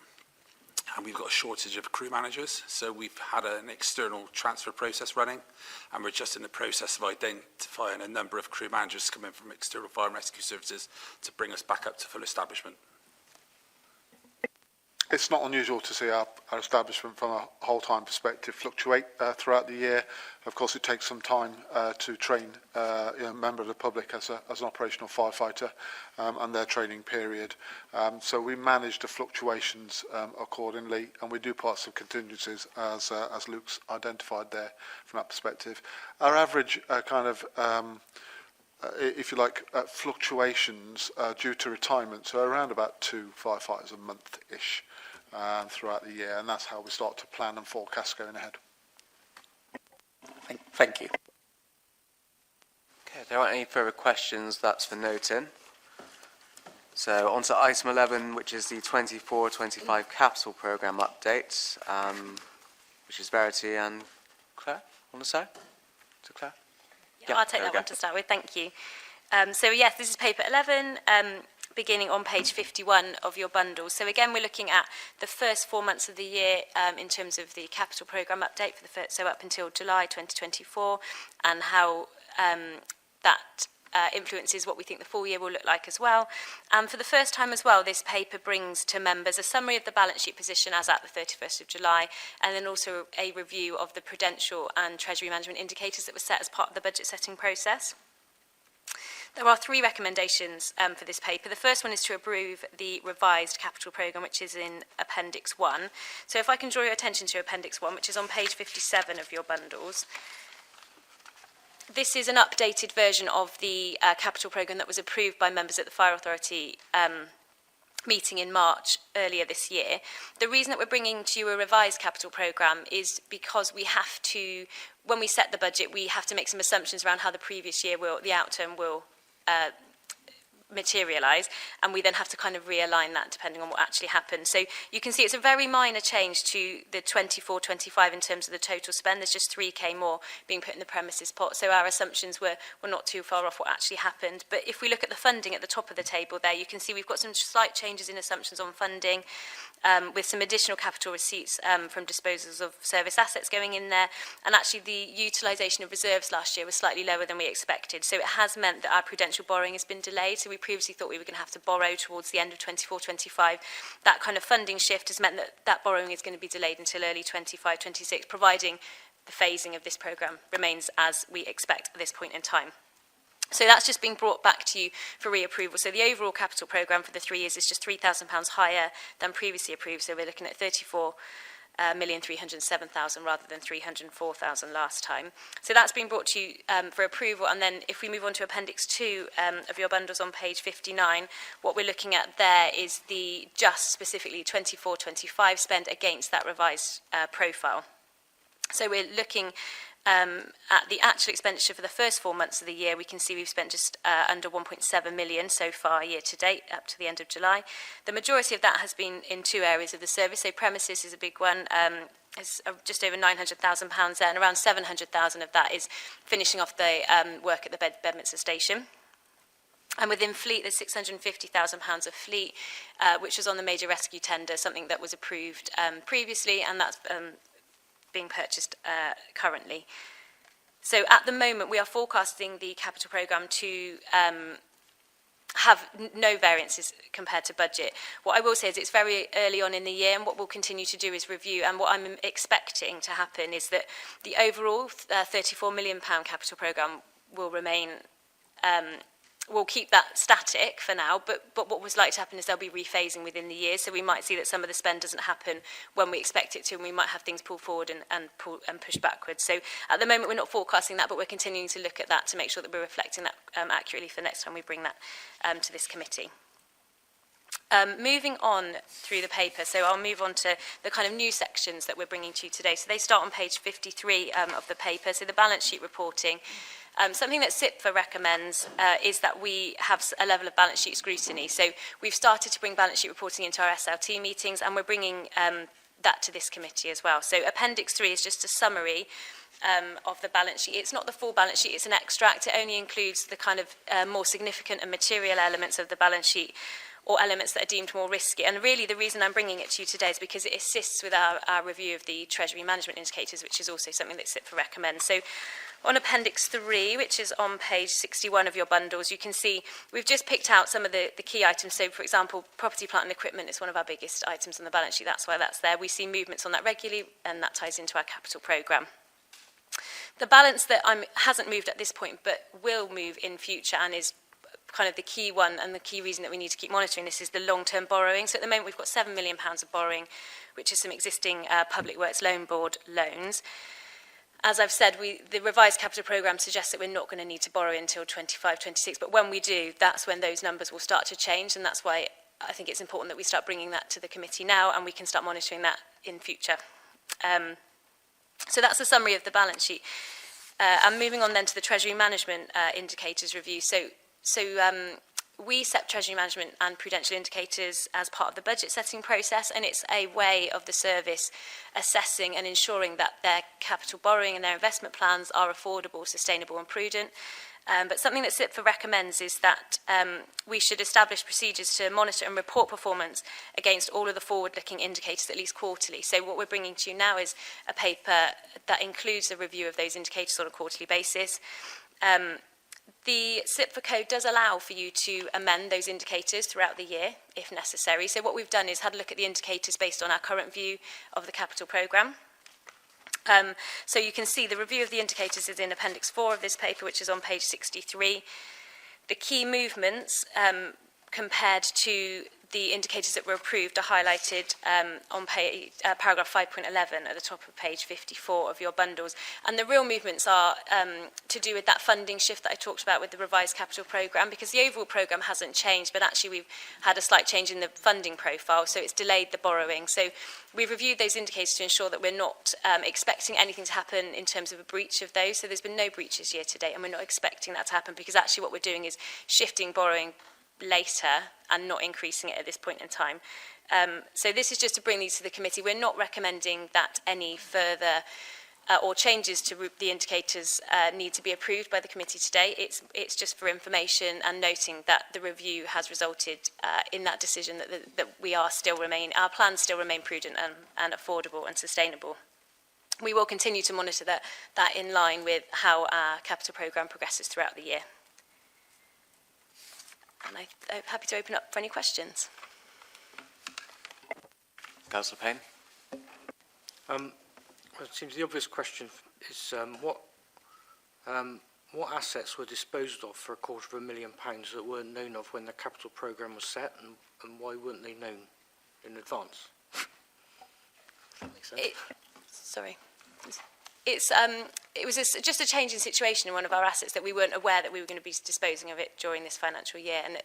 and we've got a shortage of crew managers, so we've had an external transfer process running, and we're just in the process of identifying a number of crew managers coming from external fire and rescue services to bring us back up to full establishment. It's not unusual to see our establishment from a whole-time perspective fluctuate throughout the year. Of course, it takes some time to train a member of the public as an operational firefighter and their training period. So we manage the fluctuations accordingly, and we do parts of contingencies as Luke's identified there from that perspective. Our average if you like, fluctuations due to retirement, so around about 2 firefighters a month-ish throughout the year, and that's how we start to plan and forecast going ahead. Thank you. Okay, if there aren't any further questions, that's for noting. So on to item 11, which is the 24-25 capital programme update, which is Verity and Claire on the side. So Claire? Yeah, I'll take that one to start with, thank you. So yes, this is paper 11, beginning on page 51 of your bundle. So again, we're looking at the first 4 months of the year in terms of the capital programme update, for the first, so up until July 2024, and how that influences what we think the full year will look like as well. For the first time as well, this paper brings to members a summary of the balance sheet position as at the 31st of July, and then also a review of the prudential and treasury management indicators that were set as part of the budget setting process. There are 3 recommendations for this paper. The first one is to approve the revised capital programme, which is in Appendix 1. So if I can draw your attention to Appendix 1, which is on page 57 of your bundles. This is an updated version of the capital programme that was approved by members at the Fire Authority meeting in March earlier this year. The reason that we're bringing to you a revised capital programme is because we have to, when we set the budget, we have to make some assumptions around how the previous year the outturn will materialise, and we then have to kind of realign that depending on what actually happened. So you can see it's a very minor change to the 24-25 in terms of the total spend. There's just 3k more being put in the premises pot, so our assumptions were not too far off what actually happened. But if we look at the funding at the top of the table there, you can see we've got some slight changes in assumptions on funding, with some additional capital receipts from disposals of service assets going in there, and actually the utilisation of reserves last year was slightly lower than we expected, so it has meant that our prudential borrowing has been delayed. So we previously thought we were going to have to borrow towards the end of 24-25. That kind of funding shift has meant that that borrowing is going to be delayed until early 25-26, providing the phasing of this programme remains as we expect at this point in time. So that's just being brought back to you for reapproval. So the overall capital programme for the 3 years is just £3,000 higher than previously approved. So we're looking at 34,307,000 rather than 304,000 last time. So that's been brought to you for approval. And then if we move on to Appendix 2 of your bundles on page 59, what we're looking at there is the just specifically 24-25 spend against that revised profile. So we're looking at the actual expenditure for the first 4 months of the year, we can see we've spent just under 1.7 million so far year to date, up to the end of July. The majority of that has been in two areas of the service. So premises is a big one. It's just over £900,000 there, and around 700,000 of that is finishing off the work at the Bedminster station. And within fleet, there's £650,000 of fleet, which was on the major rescue tender, something that was approved previously, and that's being purchased currently. So at the moment, we are forecasting the capital programme to have no variances compared to budget. What I will say is it's very early on in the year, and what we'll continue to do is review, and what I'm expecting to happen is that the overall £34 million capital programme will remain, we'll keep that static for now, but what was likely to happen is there'll be rephasing within the year, so we might see that some of the spend doesn't happen when we expect it to, and we might have things pull forward and push backwards. So at the moment, we're not forecasting that, but we're continuing to look at that to make sure that we're reflecting that accurately for next time we bring that to this committee. Moving on through the paper, so I'll move on to the kind of new sections that we're bringing to you today. So they start on page 53 of the paper, so the balance sheet reporting. Something that SIPFA recommends is that we have a level of balance sheet scrutiny. So we've started to bring balance sheet reporting into our SLT meetings, and we're bringing that to this committee as well. So Appendix 3 is just a summary of the balance sheet. It's not the full balance sheet, it's an extract. It only includes the kind of more significant and material elements of the balance sheet, or elements that are deemed more risky. And really the reason I'm bringing it to you today is because it assists with our review of the Treasury management indicators, which is also something that SIPFA recommends. So on Appendix 3, which is on page 61 of your bundles, you can see we've just picked out some of the key items. So, for example, property, plant and equipment is one of our biggest items on the balance sheet. That's why that's there. We see movements on that regularly, and that ties into our capital programme. The balance that hasn't moved at this point, but will move in future and is kind of the key one and the key reason that we need to keep monitoring this is the long-term borrowing. So at the moment, we've got £7 million of borrowing, which is some existing Public Works Loan Board loans. As I've said, the revised capital programme suggests that we're not going to need to borrow until 25-26, but when we do, that's when those numbers will start to change, and that's why I think it's important that we start bringing that to the committee now, and we can start monitoring that in future. So that's a summary of the balance sheet. And moving on then to the Treasury Management Indicators Review. So we set Treasury Management and Prudential Indicators as part of the budget setting process, and it's a way of the service assessing and ensuring that their capital borrowing and their investment plans are affordable, sustainable and prudent. But something that SIPFA recommends is that we should establish procedures to monitor and report performance against all of the forward-looking indicators, at least quarterly. So what we're bringing to you now is a paper that includes a review of those indicators on a quarterly basis. The SIPFA code does allow for you to amend those indicators throughout the year, if necessary. So what we've done is had a look at the indicators based on our current view of the capital programme. So you can see the review of the indicators is in Appendix 4 of this paper, which is on page 63. The key movements compared to the indicators that were approved are highlighted on paragraph 5.11 at the top of page 54 of your bundles. And the real movements are to do with that funding shift that I talked about with the revised capital programme, because the overall programme hasn't changed, but actually we've had a slight change in the funding profile, so it's delayed the borrowing. So we've reviewed those indicators to ensure that we're not expecting anything to happen in terms of a breach of those. So there's been no breaches year to date, and we're not expecting that to happen, because actually what we're doing is shifting borrowing later and not increasing it at this point in time. So this is just to bring these to the committee. We're not recommending that any further or changes to the indicators need to be approved by the committee today. It's just for information and noting that the review has resulted in that decision that our plans still remain prudent and affordable and sustainable. We will continue to monitor that in line with how our capital programme progresses throughout the year. And I'm happy to open up for any questions. Councillor Payne. Well, it seems the obvious question is what assets were disposed of for £250,000 that weren't known of when the capital programme was set, and why weren't they known in advance? That makes sense. It was just a change in situation in one of our assets that we weren't aware that we were going to be disposing of it during this financial year, and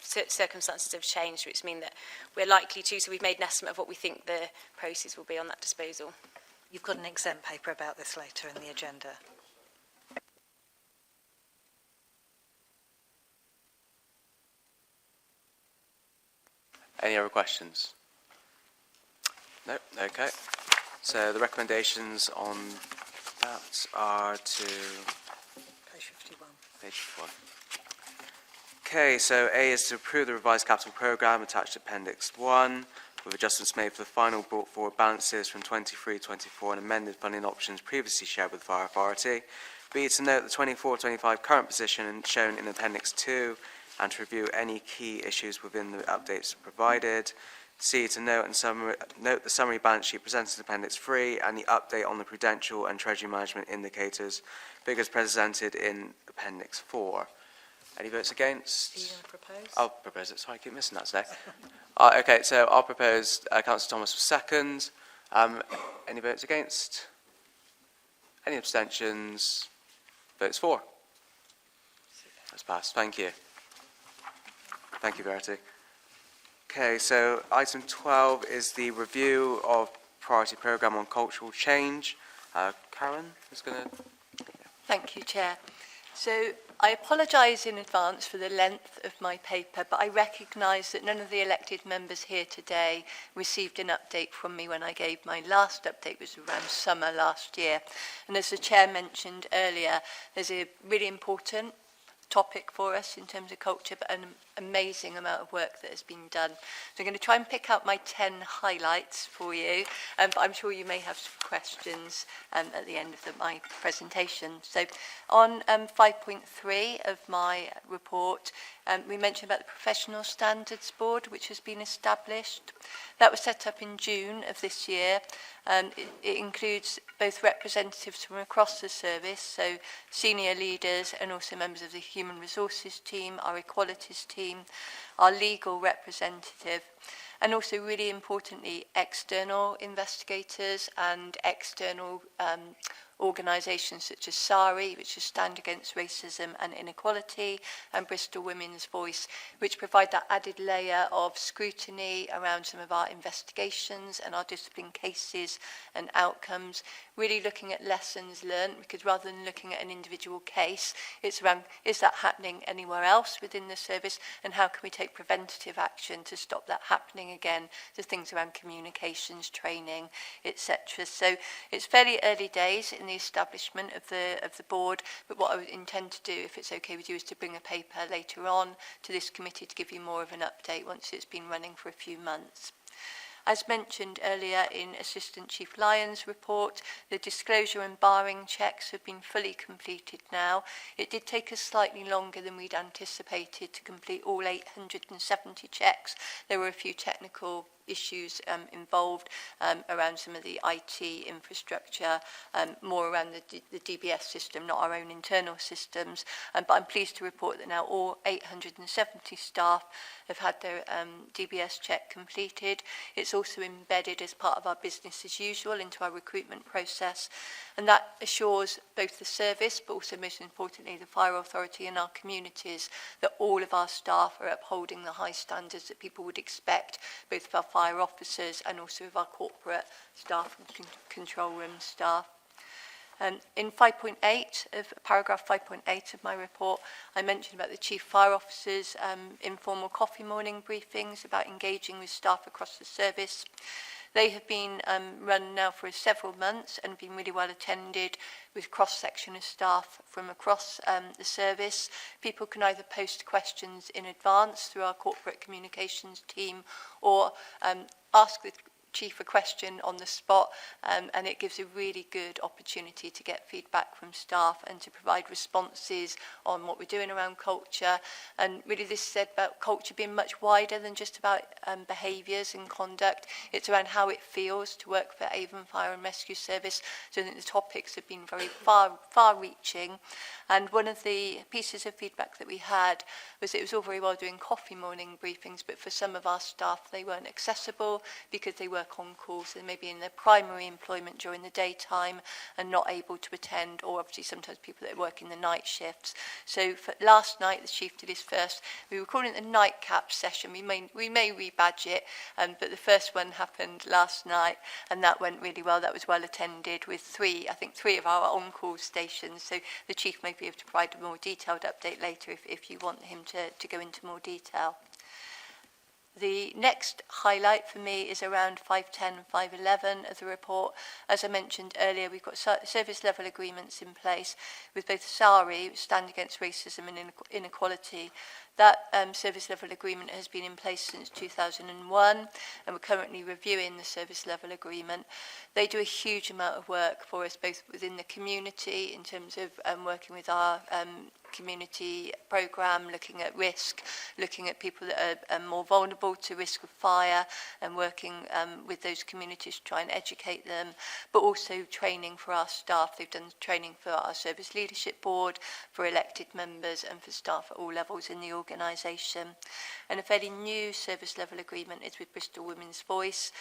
circumstances have changed, which mean that we're likely to, so we've made an estimate of what we think the proceeds will be on that disposal. You've got an exempt paper about this later in the agenda. Any other questions? No? Okay. So the recommendations on that are to... Page 51. Page 51. Okay, so A is to approve the revised capital programme attached to Appendix 1, with adjustments made for the final brought forward balances from 23-24 and amended funding options previously shared with the Fire Authority. B, to note the 24-25 current position shown in Appendix 2 and to review any key issues within the updates provided. C, to note the summary balance sheet presented in Appendix 3 and the update on the prudential and treasury management indicators, figures presented in Appendix 4. Any votes against? Are you going to propose? I'll propose it. Sorry, I keep missing that today. Okay, so I'll propose Councillor Thomas for second. Any votes against? Any abstentions? Votes for? That's passed. Thank you. Thank you, Verity. Okay, so item 12 is the review of priority programme on cultural change. Karen is going to... Thank you, Chair. So I apologise in advance for the length of my paper, but I recognise that none of the elected members here today received an update from me when I gave my last update, which was around summer last year. And as the Chair mentioned earlier, there's a really important topic for us in terms of culture, but an amazing amount of work that has been done. So I'm going to try and pick out my 10 highlights for you, but I'm sure you may have some questions at the end of my presentation. So on 5.3 of my report, we mentioned about the Professional Standards Board, which has been established. That was set up in June of this year. It includes both representatives from across the service, so senior leaders and also members of the Human Resources team, our Equalities team, our legal representative, and also really importantly external investigators and external organisations such as SARI, which is Stand Against Racism and Inequality, and Bristol Women's Voice, which provide that added layer of scrutiny around some of our investigations and our discipline cases and outcomes, really looking at lessons learned, because rather than looking at an individual case, it's around, is that happening anywhere else within the service, and how can we take preventative action to stop that happening again, the things around communications, training, etc. So it's fairly early days in the establishment of the board, but what I would intend to do, if it's okay with you, is to bring a paper later on to this committee to give you more of an update once it's been running for a few months. As mentioned earlier in Assistant Chief Lyon's report, the disclosure and barring checks have been fully completed now. It did take us slightly longer than we'd anticipated to complete all 870 checks. There were a few technical issues involved around some of the IT infrastructure, more around the DBS system, not our own internal systems. But I'm pleased to report that now all 870 staff have had their DBS check completed. It's also embedded as part of our business as usual into our recruitment process, and that assures both the service, but also most importantly the Fire Authority and our communities, that all of our staff are upholding the high standards that people would expect, both of our fire officers and also of our corporate staff and control room staff. In 5.8 of paragraph 5.8 of my report, I mentioned about the Chief Fire Officer's informal coffee morning briefings about engaging with staff across the service. They have been run now for several months and been really well attended with cross-section of staff from across the service. People can either post questions in advance through our corporate communications team or ask the Chief a question on the spot, and it gives a really good opportunity to get feedback from staff and to provide responses on what we're doing around culture. And really this is said about culture being much wider than just about behaviours and conduct. It's around how it feels to work for Avon Fire and Rescue Service. So I think the topics have been very far-reaching. And one of the pieces of feedback that we had was it was all very well doing coffee morning briefings, but for some of our staff they weren't accessible because they were work on call, so they may be in their primary employment during the daytime and not able to attend, or obviously sometimes people that work in the night shifts. So for last night, the Chief did his first, we were calling it the nightcap session. We may rebadge it, but the first one happened last night, and that went really well. That was well attended with three of our on-call stations. So the Chief may be able to provide a more detailed update later if you want him to go into more detail. The next highlight for me is around 510 and 511 of the report. As I mentioned earlier, we've got service level agreements in place with both SARI, Stand Against Racism and Inequality. That service level agreement has been in place since 2001, and we're currently reviewing the service level agreement. They do a huge amount of work for us, both within the community in terms of working with our community programme, looking at risk, looking at people that are more vulnerable to risk of fire, and working with those communities to try and educate them, but also training for our staff. They've done training for our service leadership board, for elected members, and for staff at all levels in the organisation. And a fairly new service level agreement is with Bristol Women's Voice,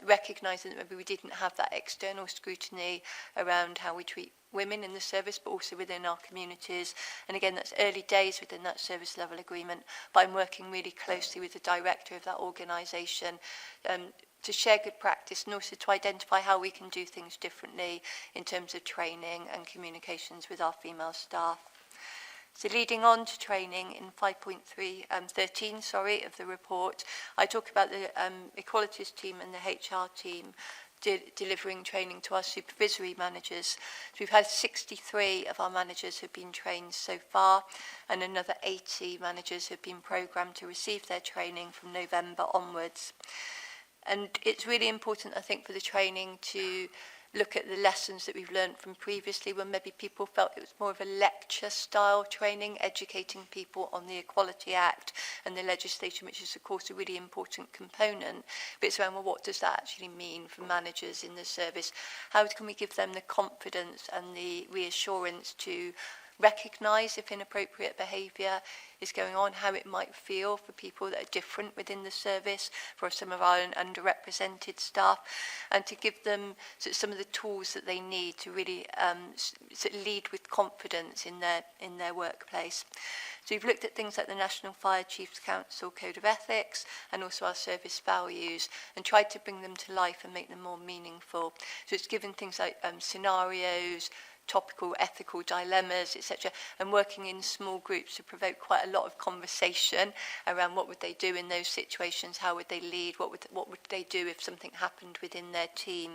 recognising that maybe we didn't have that external scrutiny around how we treat women in the service, but also within our communities. And again, that's early days within that service level agreement, but I'm working really closely with the director of that organisation to share good practice and also to identify how we can do things differently in terms of training and communications with our female staff. So leading on to training in 5.13 of the report, I talk about the equalities team and the HR team delivering training to our supervisory managers. So we've had 63 of our managers who've been trained so far, and another 80 managers who've been programmed to receive their training from November onwards. And it's really important, I think, for the training to look at the lessons that we've learned from previously, when maybe people felt it was more of a lecture style training, educating people on the Equality Act and the legislation, which is of course a really important component. But it's around, well, what does that actually mean for managers in the service? How can we give them the confidence and the reassurance to recognise if inappropriate behaviour is going on, how it might feel for people that are different within the service, for some of our underrepresented staff, and to give them some of the tools that they need to really lead with confidence in their workplace. So we've looked at things like the National Fire Chiefs Council Code of Ethics and also our service values, and tried to bring them to life and make them more meaningful. So it's given things like scenarios, topical ethical dilemmas, etc., and working in small groups to provoke quite a lot of conversation around what would they do in those situations, how would they lead, what would they do if something happened within their team.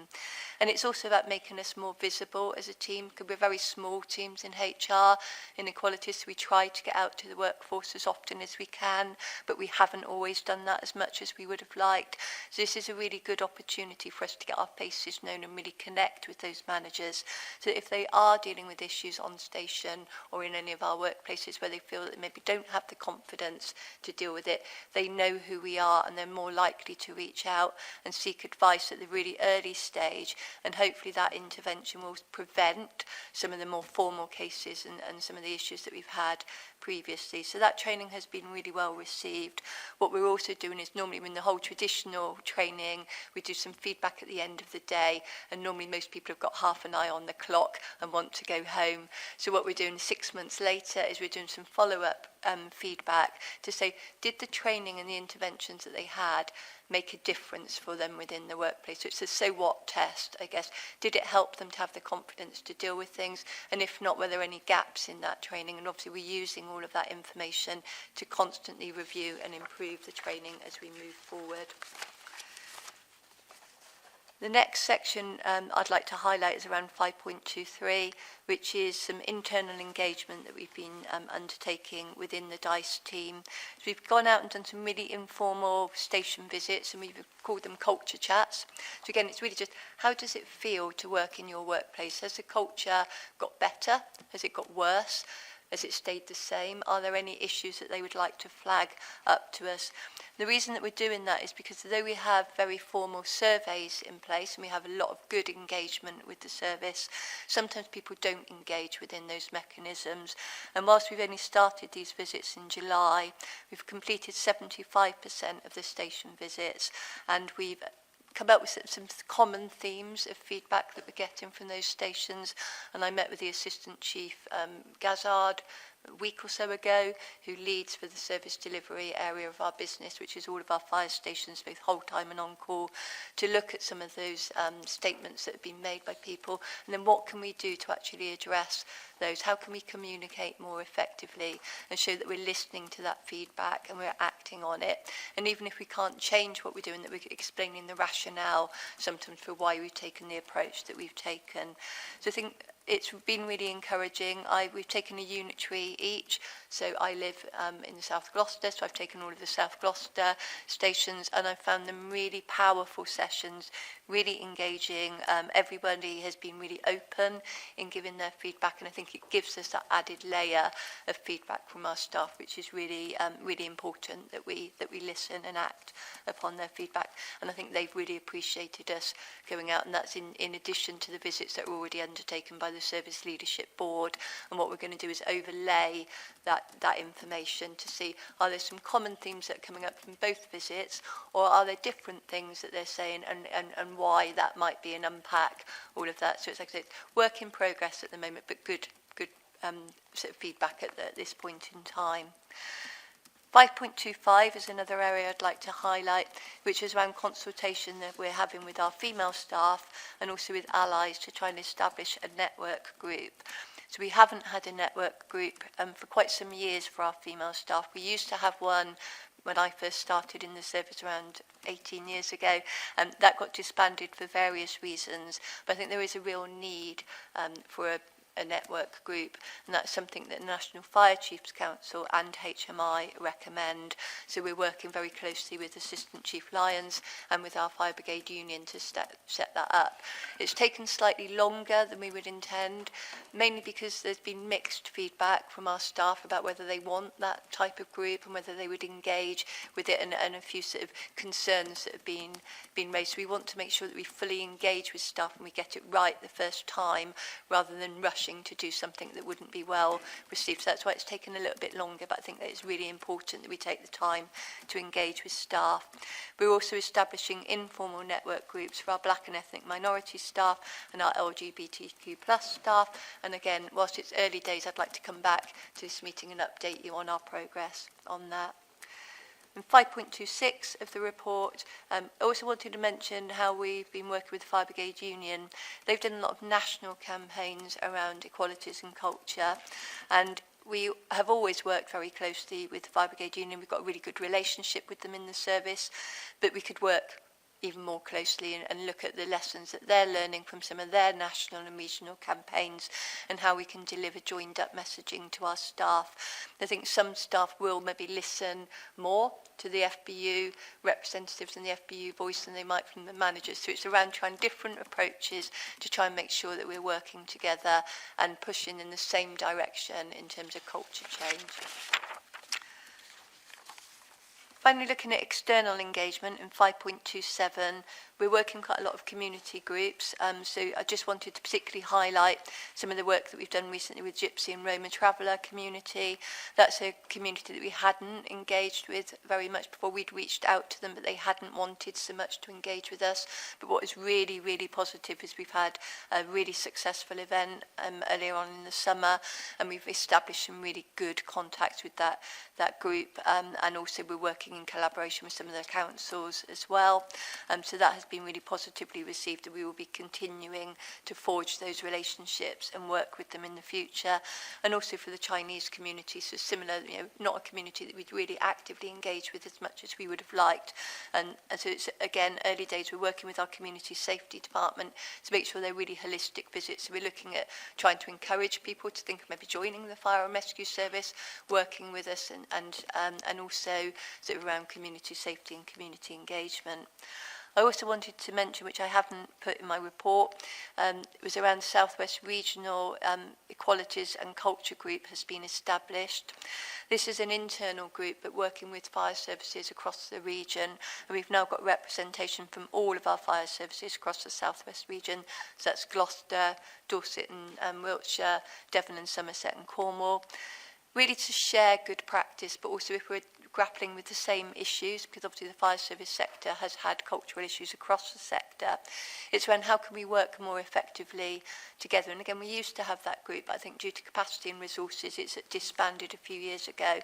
And it's also about making us more visible as a team, because we're very small teams in HR inequalities, so we try to get out to the workforce as often as we can, but we haven't always done that as much as we would have liked. So this is a really good opportunity for us to get our faces known and really connect with those managers, so that if they are dealing with issues on station or in any of our workplaces where they feel that they maybe don't have the confidence to deal with it, they know who we are and they're more likely to reach out and seek advice at the really early stage, and hopefully that intervention will prevent some of the more formal cases and some of the issues that we've had previously. So that training has been really well received. What we're also doing is, normally in the whole traditional training, we do some feedback at the end of the day, and normally most people have got half an eye on the clock and want to go home. So what we're doing 6 months later is we're doing some follow-up feedback to say, did the training and the interventions that they had make a difference for them within the workplace? So it's a so what test, I guess. Did it help them to have the confidence to deal with things? And if not, were there any gaps in that training? And obviously we're using all of that information to constantly review and improve the training as we move forward. The next section I'd like to highlight is around 5.23, which is some internal engagement that we've been undertaking within the DICE team. So we've gone out and done some really informal station visits, and we've called them culture chats. So again, it's really just, how does it feel to work in your workplace? Has the culture got better? Has it got worse? Has it stayed the same? Are there any issues that they would like to flag up to us? The reason that we're doing that is because though we have very formal surveys in place and we have a lot of good engagement with the service, sometimes people don't engage within those mechanisms. And whilst we've only started these visits in July, we've completed 75% of the station visits, and we've come up with some common themes of feedback that we're getting from those stations. And I met with the Assistant Chief Gazard a week or so ago, who leads for the service delivery area of our business, which is all of our fire stations, both hold time and on call, to look at some of those statements that have been made by people, and then what can we do to actually address those? How can we communicate more effectively and show that we're listening to that feedback and we're acting on it? And even if we can't change what we're doing, that we're explaining the rationale sometimes for why we've taken the approach that we've taken. So I think it's been really encouraging. We've taken a unitary each. So I live in the South Gloucester, so I've taken all of the South Gloucester stations, and I've found them really powerful sessions, really engaging. Everybody has been really open in giving their feedback, and I think it gives us that added layer of feedback from our staff, which is really, really important that we listen and act upon their feedback. And I think they've really appreciated us going out, and that's in addition to the visits that are already undertaken by the Service Leadership Board. And what we're going to do is overlay that information to see, are there some common themes that are coming up from both visits, or are there different things that they're saying, and why that might be, and unpack all of that. So it's like I say, it's work in progress at the moment, but good sort of feedback at this point in time. 5.25 is another area I'd like to highlight, which is around consultation that we're having with our female staff and also with allies to try and establish a network group. So we haven't had a network group for quite some years for our female staff. We used to have one when I first started in the service around 18 years ago, and that got disbanded for various reasons. But I think there is a real need for a network group, and that's something that the National Fire Chiefs Council and HMI recommend. So we're working very closely with Assistant Chief Lyons and with our Fire Brigade Union to set that up. It's taken slightly longer than we would intend, mainly because there's been mixed feedback from our staff about whether they want that type of group and whether they would engage with it, and a few sort of concerns that have been raised. So we want to make sure that we fully engage with staff and we get it right the first time, rather than rushing to do something that wouldn't be well received. So that's why it's taken a little bit longer, but I think that it's really important that we take the time to engage with staff. We're also establishing informal network groups for our Black and ethnic minority staff and our LGBTQ+ staff. And again, whilst it's early days, I'd like to come back to this meeting and update you on our progress on that. And 5.26 of the report, I also wanted to mention how we've been working with the Fire Brigade Union. They've done a lot of national campaigns around equalities and culture, and we have always worked very closely with the Fire Brigade Union. We've got a really good relationship with them in the service, but we could work even more closely and look at the lessons that they're learning from some of their national and regional campaigns, and how we can deliver joined up messaging to our staff. I think some staff will maybe listen more to the FBU representatives and the FBU voice than they might from the managers. So it's around trying different approaches to try and make sure that we're working together and pushing in the same direction in terms of culture change. Finally, looking at external engagement in 5.27, we're working quite a lot of community groups. So I just wanted to particularly highlight some of the work that we've done recently with Gypsy and Roma Traveller community. That's a community that we hadn't engaged with very much before. We'd reached out to them, but they hadn't wanted so much to engage with us. But what is really, really positive is we've had a really successful event earlier on in the summer, and we've established some really good contacts with that group. And also we're working in collaboration with some of the councils as well. So that has been really positively received, and we will be continuing to forge those relationships and work with them in the future. And also for the Chinese community, so similar, not a community that we'd really actively engage with as much as we would have liked. And so it's, again, early days. We're working with our community safety department to make sure they're really holistic visits. So we're looking at trying to encourage people to think of maybe joining the fire and rescue service, working with us, and also sort of around community safety and community engagement. I also wanted to mention, which I haven't put in my report, it was around South West Regional Equalities and Culture Group has been established. This is an internal group, but working with fire services across the region, and we've now got representation from all of our fire services across the South West region. So that's Gloucester, Dorset and Wiltshire, Devon and Somerset and Cornwall. really to share good practice, but also if we're grappling with the same issues, because obviously the fire service sector has had cultural issues across the sector, it's around how can we work more effectively together. And again, we used to have that group, but I think due to capacity and resources, it's disbanded a few years ago.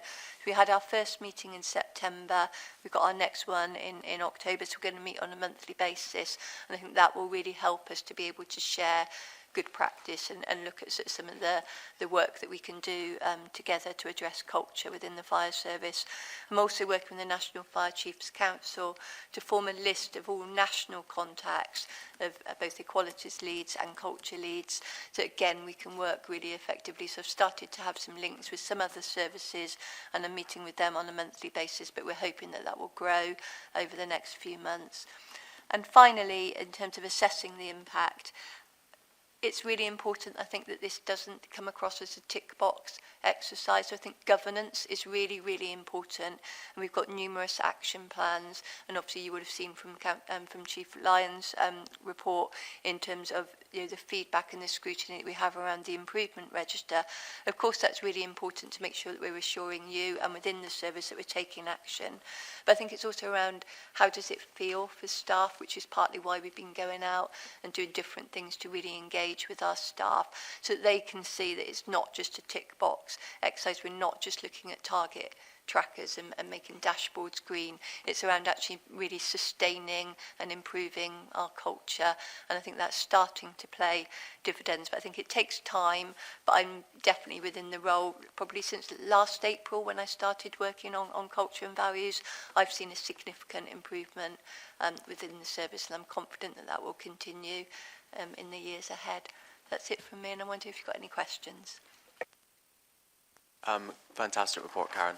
We had our first meeting in September, we've got our next one in October, so we're going to meet on a monthly basis, and I think that will really help us to be able to share good practice and look at sort of some of the work that we can do together to address culture within the fire service. I'm also working with the National Fire Chiefs Council to form a list of all national contacts of both equalities leads and culture leads, so again we can work really effectively. So I've started to have some links with some other services and I'm meeting with them on a monthly basis, but we're hoping that that will grow over the next few months. And finally, in terms of assessing the impact, it's really important, I think, that this doesn't come across as a tick box exercise. So I think governance is really, really important. And we've got numerous action plans. And obviously you would have seen from Chief Lyon's report in terms of the feedback and the scrutiny that we have around the improvement register. Of course, that's really important to make sure that we're assuring you and within the service that we're taking action. But I think it's also around how does it feel for staff, which is partly why we've been going out and doing different things to really engage with our staff so that they can see that it's not just a tick box exercise. We're not just looking at target trackers and making dashboards green. It's around actually really sustaining and improving our culture, and I think that's starting to play dividends. But I think it takes time, but I'm definitely within the role probably since last April when I started working on culture and values. I've seen a significant improvement within the service, and I'm confident that that will continue in the years ahead. That's it from me, and I wonder if you've got any questions. Fantastic report, Karen.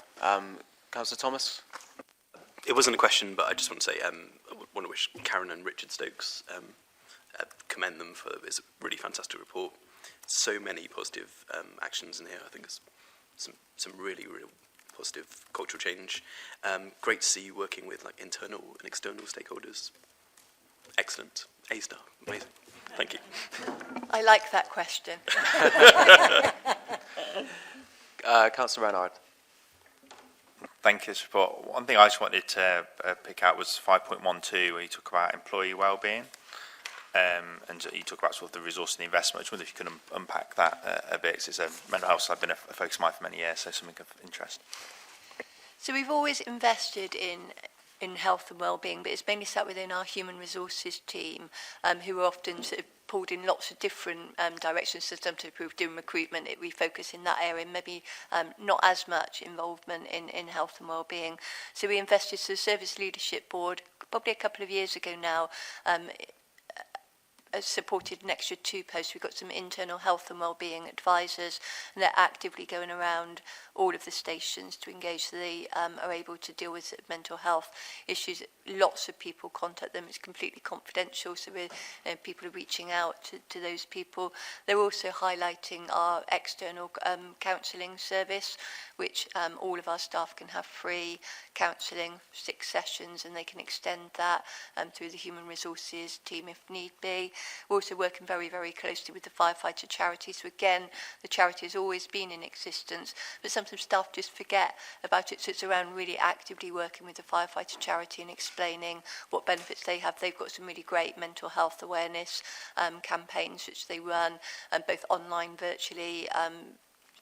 Councillor Thomas? It wasn't a question, but I just want to say I want to wish Karen and Richard Stokes, commend them for this really fantastic report. So many positive actions in here. I think there's some really, really positive cultural change. Great to see you working with like internal and external stakeholders. Excellent. A-star. Amazing. Thank you. I like that question. Councillor Renard. Thank you, this report. One thing I just wanted to pick out was 5.12, where you talk about employee wellbeing, and you talk about sort of the resource and the investment. I just wonder if you can unpack that a bit, because it's a mental health has been a focus of mine for many years, so something of interest. So we've always invested in health and wellbeing, but it's mainly sat within our human resources team, who are often sort of pulled in lots of different directions. So sometimes if we're doing recruitment, we focus in that area, maybe not as much involvement in health and wellbeing. So we invested, so the Service Leadership Board, probably a couple of years ago now, supported an extra 2 posts. We've got some internal health and wellbeing advisors, and they're actively going around all of the stations to engage so they are able to deal with mental health issues. Lots of people contact them. It's completely confidential, so people are reaching out to those people. They're also highlighting our external counselling service, which all of our staff can have free counselling, 6 sessions, and they can extend that through the human resources team if need be. We're also working very, very closely with the firefighter charity. So again, the charity has always been in existence, but sometimes staff just forget about it. So it's around really actively working with the firefighter charity and explaining what benefits they have. They've got some really great mental health awareness campaigns which they run, both online, virtually,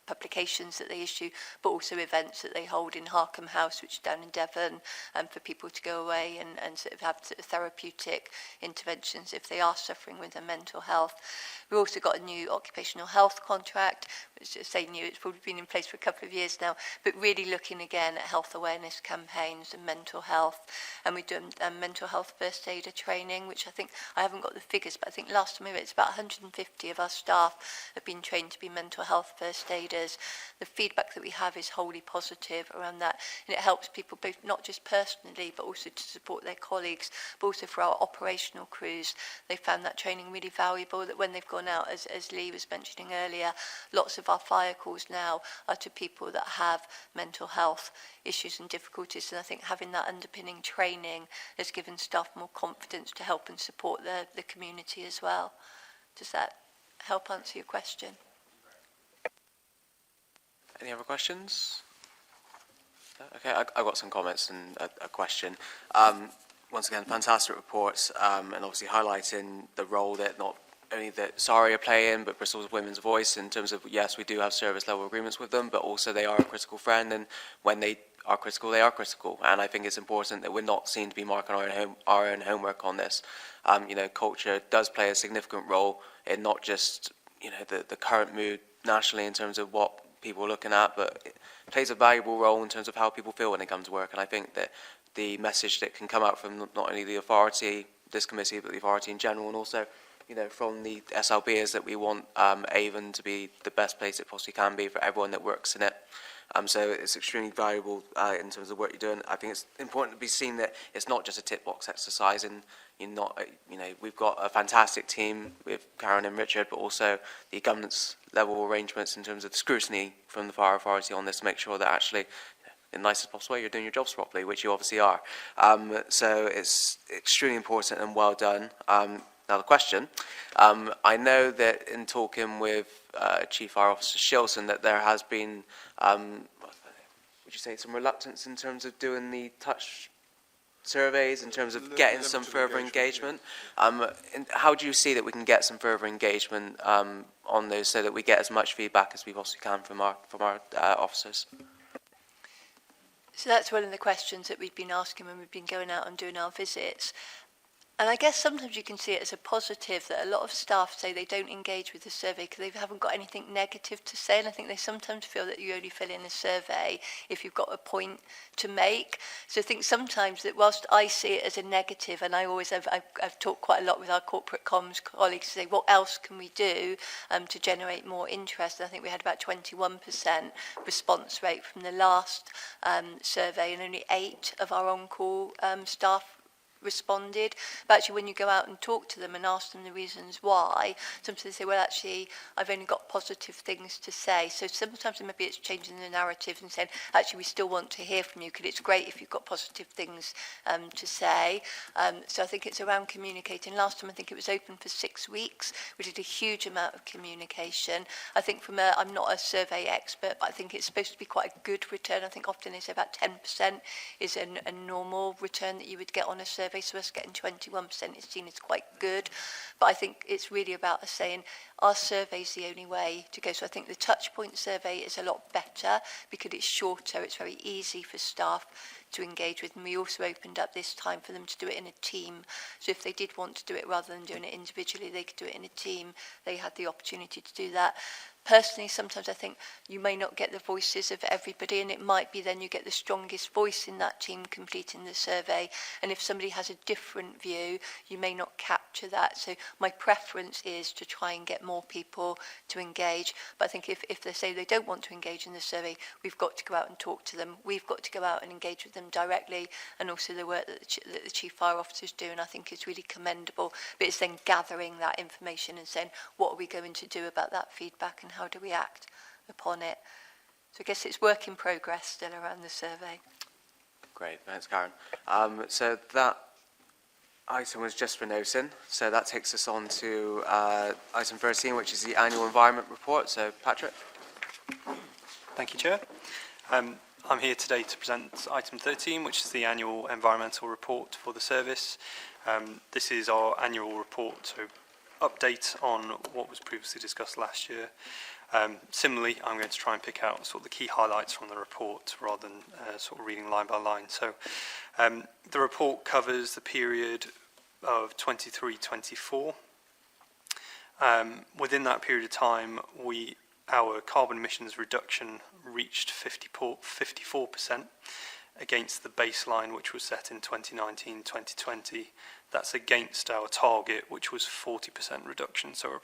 publications that they issue, but also events that they hold in Harkham House, which is down in Devon, for people to go away and sort of have sort of therapeutic interventions if they are suffering with their mental health. We've also got a new occupational health contract, which is say new, it's probably been in place for a couple of years now, but really looking again at health awareness campaigns and mental health. And we've done mental health first aider training, which I think, I haven't got the figures, but I think last time it's about 150 of our staff have been trained to be mental health first aiders. The feedback that we have is wholly positive around that, and it helps people both not just personally, but also to support their colleagues, but also for our operational crews. They found that training really valuable, that when they've gone out, as Lee was mentioning earlier, lots of our fire calls now are to people that have mental health issues and difficulties, and I think having that underpinning training has given staff more confidence to help and support the community as well. Does that help answer your question? Any other questions? Okay, I got some comments and a question. Once again, fantastic reports, and obviously highlighting the role that not only that SARI are playing, but Bristol's Women's Voice in terms of, yes, we do have service level agreements with them, but also they are a critical friend, and when they are critical, they are critical. And I think it's important that we're not seen to be marking our own homework on this. Culture does play a significant role in not just, the current mood nationally in terms of what people are looking at, but it plays a valuable role in terms of how people feel when they come to work. And I think that the message that can come out from not only the authority, this committee, but the authority in general, and also, from the SLB is that we want Avon to be the best place it possibly can be for everyone that works in it. So it's extremely valuable in terms of the work you're doing. I think it's important to be seen that it's not just a tick box exercise, and we've got a fantastic team with Karen and Richard, but also the governance level arrangements in terms of the scrutiny from the fire authority on this to make sure that actually, in the nicest possible way, you're doing your jobs properly, which you obviously are. So it's extremely important and well done. Now the question, I know that in talking with Chief Fire Officer Shilson that there has been, would you say, some reluctance in terms of doing the touch surveys, in terms of getting some further engagement. And how do you see that we can get some further engagement on those so that we get as much feedback as we possibly can from our officers? So that's one of the questions that we've been asking when we've been going out and doing our visits. And I guess sometimes you can see it as a positive that a lot of staff say they don't engage with the survey because they haven't got anything negative to say. And I think they sometimes feel that you only fill in a survey if you've got a point to make. So I think sometimes that whilst I see it as a negative, and I've talked quite a lot with our corporate comms colleagues to say, what else can we do to generate more interest? And I think we had about 21% response rate from the last survey, and only 8 of our on-call staff responded. But actually when you go out and talk to them and ask them the reasons why, sometimes they say, well, actually I've only got positive things to say. So sometimes maybe it's changing the narrative and saying, actually we still want to hear from you because it's great if you've got positive things to say. So I think it's around communicating. Last time I think it was open for 6 weeks. We did a huge amount of communication. I think I'm not a survey expert, but I think it's supposed to be quite a good return. I think often they say about 10% is a normal return that you would get on a survey. So us getting 21% is seen as quite good. But I think it's really about us saying our survey is the only way to go. So I think the touchpoint survey is a lot better because it's shorter. It's very easy for staff to engage with. And we also opened up this time for them to do it in a team. So if they did want to do it rather than doing it individually, they could do it in a team. They had the opportunity to do that. Personally, sometimes I think you may not get the voices of everybody, and it might be then you get the strongest voice in that team completing the survey. And if somebody has a different view, you may not capture that. So my preference is to try and get more people to engage. But I think if they say they don't want to engage in the survey, we've got to go out and talk to them. We've got to go out and engage with them directly, and also the work that the Chief Fire Officers do, and I think is really commendable. But it's then gathering that information and saying, what are we going to do about that feedback and how do we act upon it? So I guess it's work in progress still around the survey. Great, thanks, Karen. So that item was just for noting. So that takes us on to item 13, which is the annual environment report. So Patrick. Thank you, Chair. I'm here today to present item 13, which is the annual environmental report for the service. This is our annual report, so update on what was previously discussed last year. Similarly, I'm going to try and pick out sort of the key highlights from the report rather than sort of reading line by line. So the report covers the period of 23-24. Within that period of time, our carbon emissions reduction reached 54% against the baseline, which was set in 2019-2020. That's against our target, which was 40% reduction. So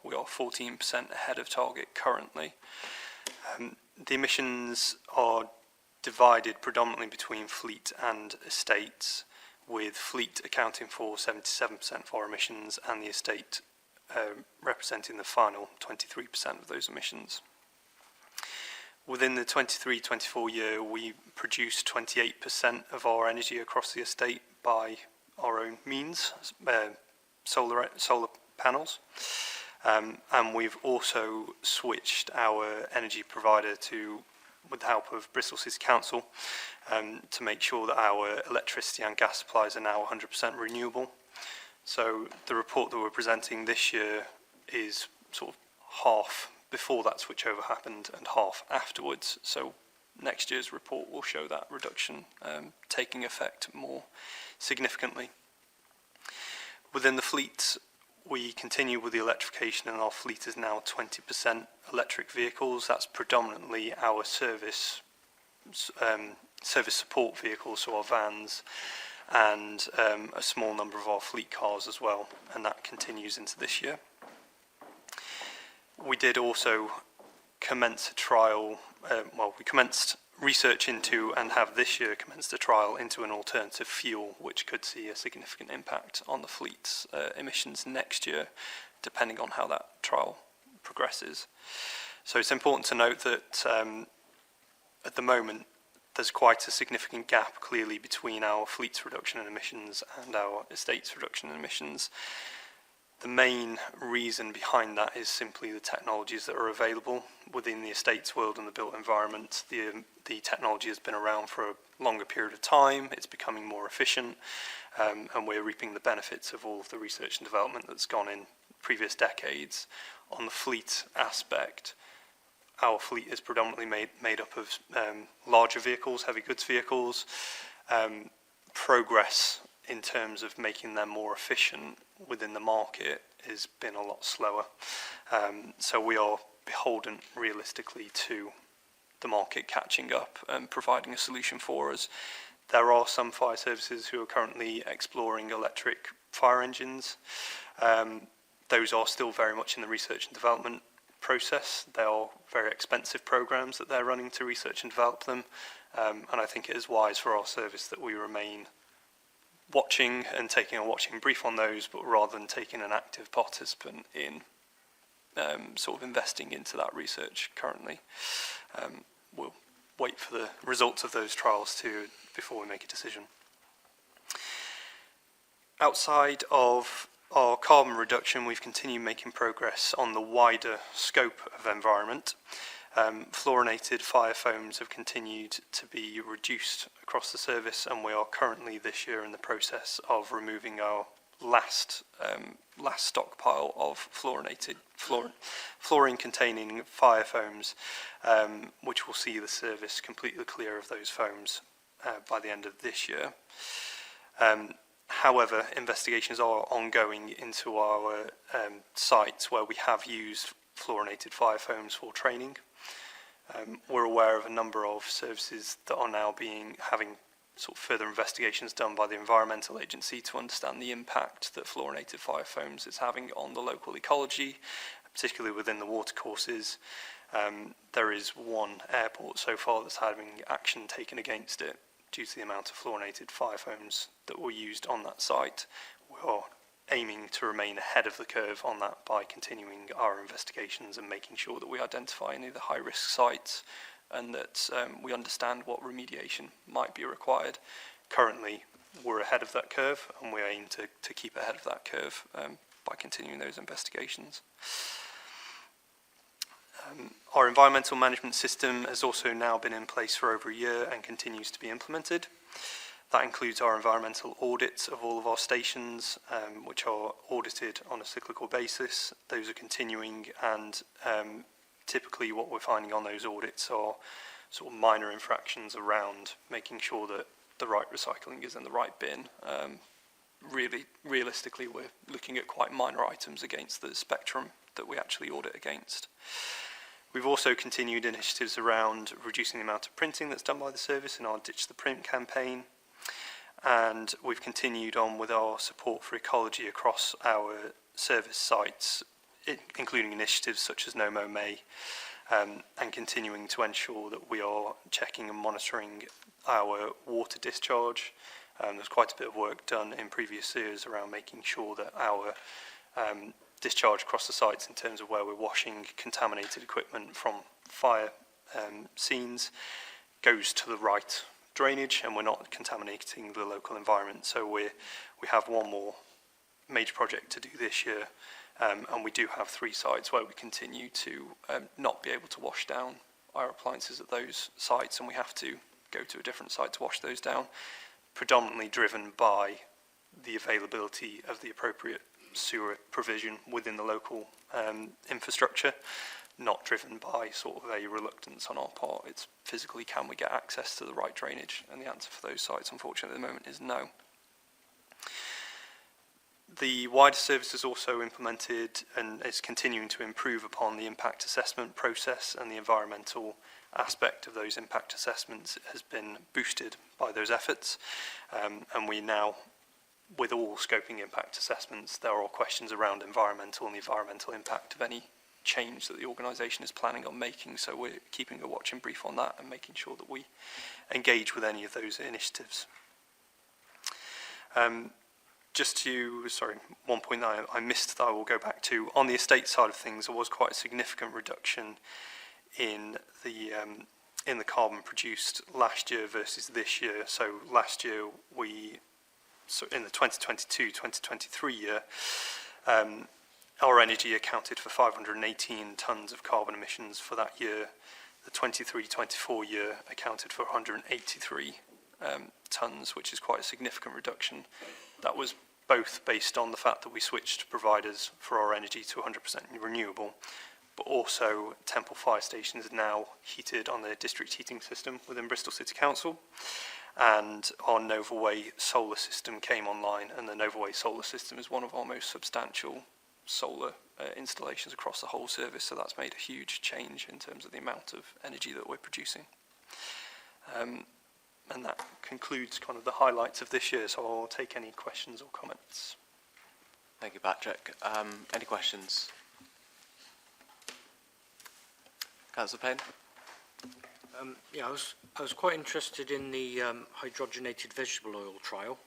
we are 14% ahead of target currently. The emissions are divided predominantly between fleet and estates, with fleet accounting for 77% of our emissions and the estate representing the final 23% of those emissions. Within the 23-24 year, we produced 28% of our energy across the estate by our own means, solar panels. And we've also switched our energy provider with the help of Bristol City Council, to make sure that our electricity and gas supplies are now 100% renewable. So the report that we're presenting this year is sort of half before that switchover happened and half afterwards. So next year's report will show that reduction taking effect more significantly. Within the fleet, we continue with the electrification, and our fleet is now 20% electric vehicles. That's predominantly our service support vehicles, so our vans, and a small number of our fleet cars as well, and that continues into this year. We did also commence a trial, we commenced research into and have this year commenced a trial into an alternative fuel which could see a significant impact on the fleet's emissions next year, depending on how that trial progresses. So it's important to note that at the moment there's quite a significant gap clearly between our fleet's reduction in emissions and our estate's reduction in emissions. The main reason behind that is simply the technologies that are available within the estates world and the built environment. The technology has been around for a longer period of time, it's becoming more efficient, and we're reaping the benefits of all of the research and development that's gone in previous decades. On the fleet aspect, our fleet is predominantly made up of larger vehicles, heavy goods vehicles. Progress in terms of making them more efficient within the market has been a lot slower. So we are beholden realistically to the market catching up and providing a solution for us. There are some fire services who are currently exploring electric fire engines. Those are still very much in the research and development process. They are very expensive programs that they're running to research and develop them. And I think it is wise for our service that we remain watching and taking a watching brief on those, but rather than taking an active participant in sort of investing into that research currently. We'll wait for the results of those trials before we make a decision. Outside of our carbon reduction, we've continued making progress on the wider scope of environment. Fluorinated fire foams have continued to be reduced across the service, and we are currently this year in the process of removing our last stockpile of fluorine-containing fire foams, which will see the service completely clear of those foams by the end of this year. However, investigations are ongoing into our sites where we have used fluorinated fire foams for training. We're aware of a number of services that are now having sort of further investigations done by the Environmental Agency to understand the impact that fluorinated fire foams is having on the local ecology, particularly within the watercourses. There is one airport so far that's having action taken against it due to the amount of fluorinated fire foams that were used on that site. We are aiming to remain ahead of the curve on that by continuing our investigations and making sure that we identify any of the high-risk sites and that we understand what remediation might be required. Currently, we're ahead of that curve, and we aim to keep ahead of that curve by continuing those investigations. Our environmental management system has also now been in place for over a year and continues to be implemented. That includes our environmental audits of all of our stations, which are audited on a cyclical basis. Those are continuing, and typically what we're finding on those audits are sort of minor infractions around making sure that the right recycling is in the right bin. Really, realistically, we're looking at quite minor items against the spectrum that we actually audit against. We've also continued initiatives around reducing the amount of printing that's done by the service in our Ditch the Print campaign. And we've continued on with our support for ecology across our service sites, including initiatives such as No Mow May, and continuing to ensure that we are checking and monitoring our water discharge. There's quite a bit of work done in previous years around making sure that our discharge across the sites in terms of where we're washing contaminated equipment from fire scenes goes to the right drainage, and we're not contaminating the local environment. So we have one more major project to do this year And we do have 3 sites where we continue to not be able to wash down our appliances at those sites, and we have to go to a different site to wash those down, predominantly driven by the availability of the appropriate sewer provision within the local infrastructure, not driven by sort of a reluctance on our part. It's physically, can we get access to the right drainage? And the answer for those sites, unfortunately, at the moment is no. The wider service is also implemented and is continuing to improve upon the impact assessment process, and the environmental aspect of those impact assessments has been boosted by those efforts. And we now, with all scoping impact assessments, there are questions around environmental and the environmental impact of any change that the organisation is planning on making. So we're keeping a watching brief on that and making sure that we engage with any of those initiatives. Just to, sorry, one point that I missed that I will go back to. On the estate side of things, there was quite a significant reduction in the carbon produced last year versus this year. So last year, so in the 2022-2023 year, our energy accounted for 518 tonnes of carbon emissions for that year. The 23-24 year accounted for 183 tonnes, which is quite a significant reduction. That was both based on the fact that we switched providers for our energy to 100% renewable, but also Temple Fire Station is now heated on the district heating system within Bristol City Council, and our Nova Way solar system came online, and the Nova Way solar system is one of our most substantial solar installations across the whole service, so that's made a huge change in terms of the amount of energy that we're producing. And that concludes kind of the highlights of this year, so I'll take any questions or comments. Thank you, Patrick. Any questions? Councillor Payne? Yeah, I was quite interested in the hydrogenated vegetable oil trial.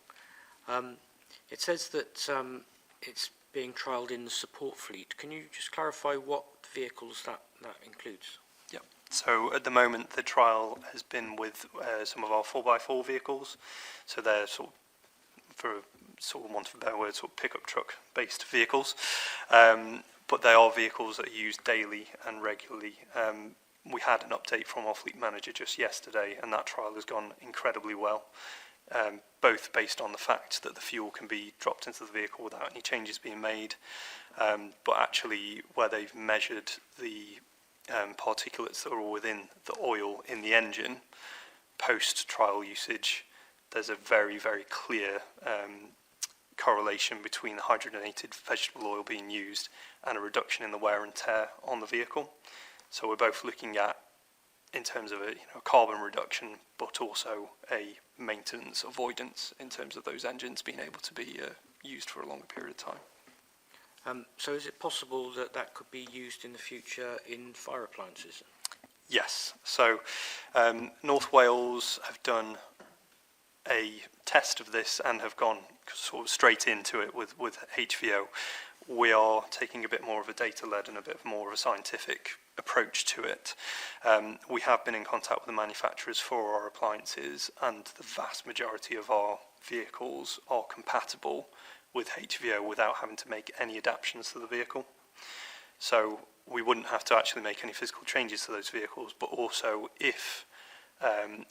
It says that it's being trialled in the support fleet. Can you just clarify what vehicles that includes? Yep. So at the moment, the trial has been with some of our 4x4 vehicles. So they're sort of, for want of a better word, sort of pickup truck based vehicles. But they are vehicles that are used daily and regularly. We had an update from our fleet manager just yesterday, and that trial has gone incredibly well, both based on the fact that the fuel can be dropped into the vehicle without any changes being made, but actually where they've measured the particulates that are all within the oil in the engine, post-trial usage, there's a very, very clear correlation between the hydrogenated vegetable oil being used and a reduction in the wear and tear on the vehicle. So we're both looking at, in terms of a carbon reduction, but also a maintenance avoidance in terms of those engines being able to be used for a longer period of time. So is it possible that that could be used in the future in fire appliances? Yes. So North Wales have done a test of this and have gone sort of straight into it with HVO. We are taking a bit more of a data-led and a bit more of a scientific approach to it. We have been in contact with the manufacturers for our appliances, and the vast majority of our vehicles are compatible with HVO without having to make any adaptations to the vehicle. So we wouldn't have to actually make any physical changes to those vehicles, but also if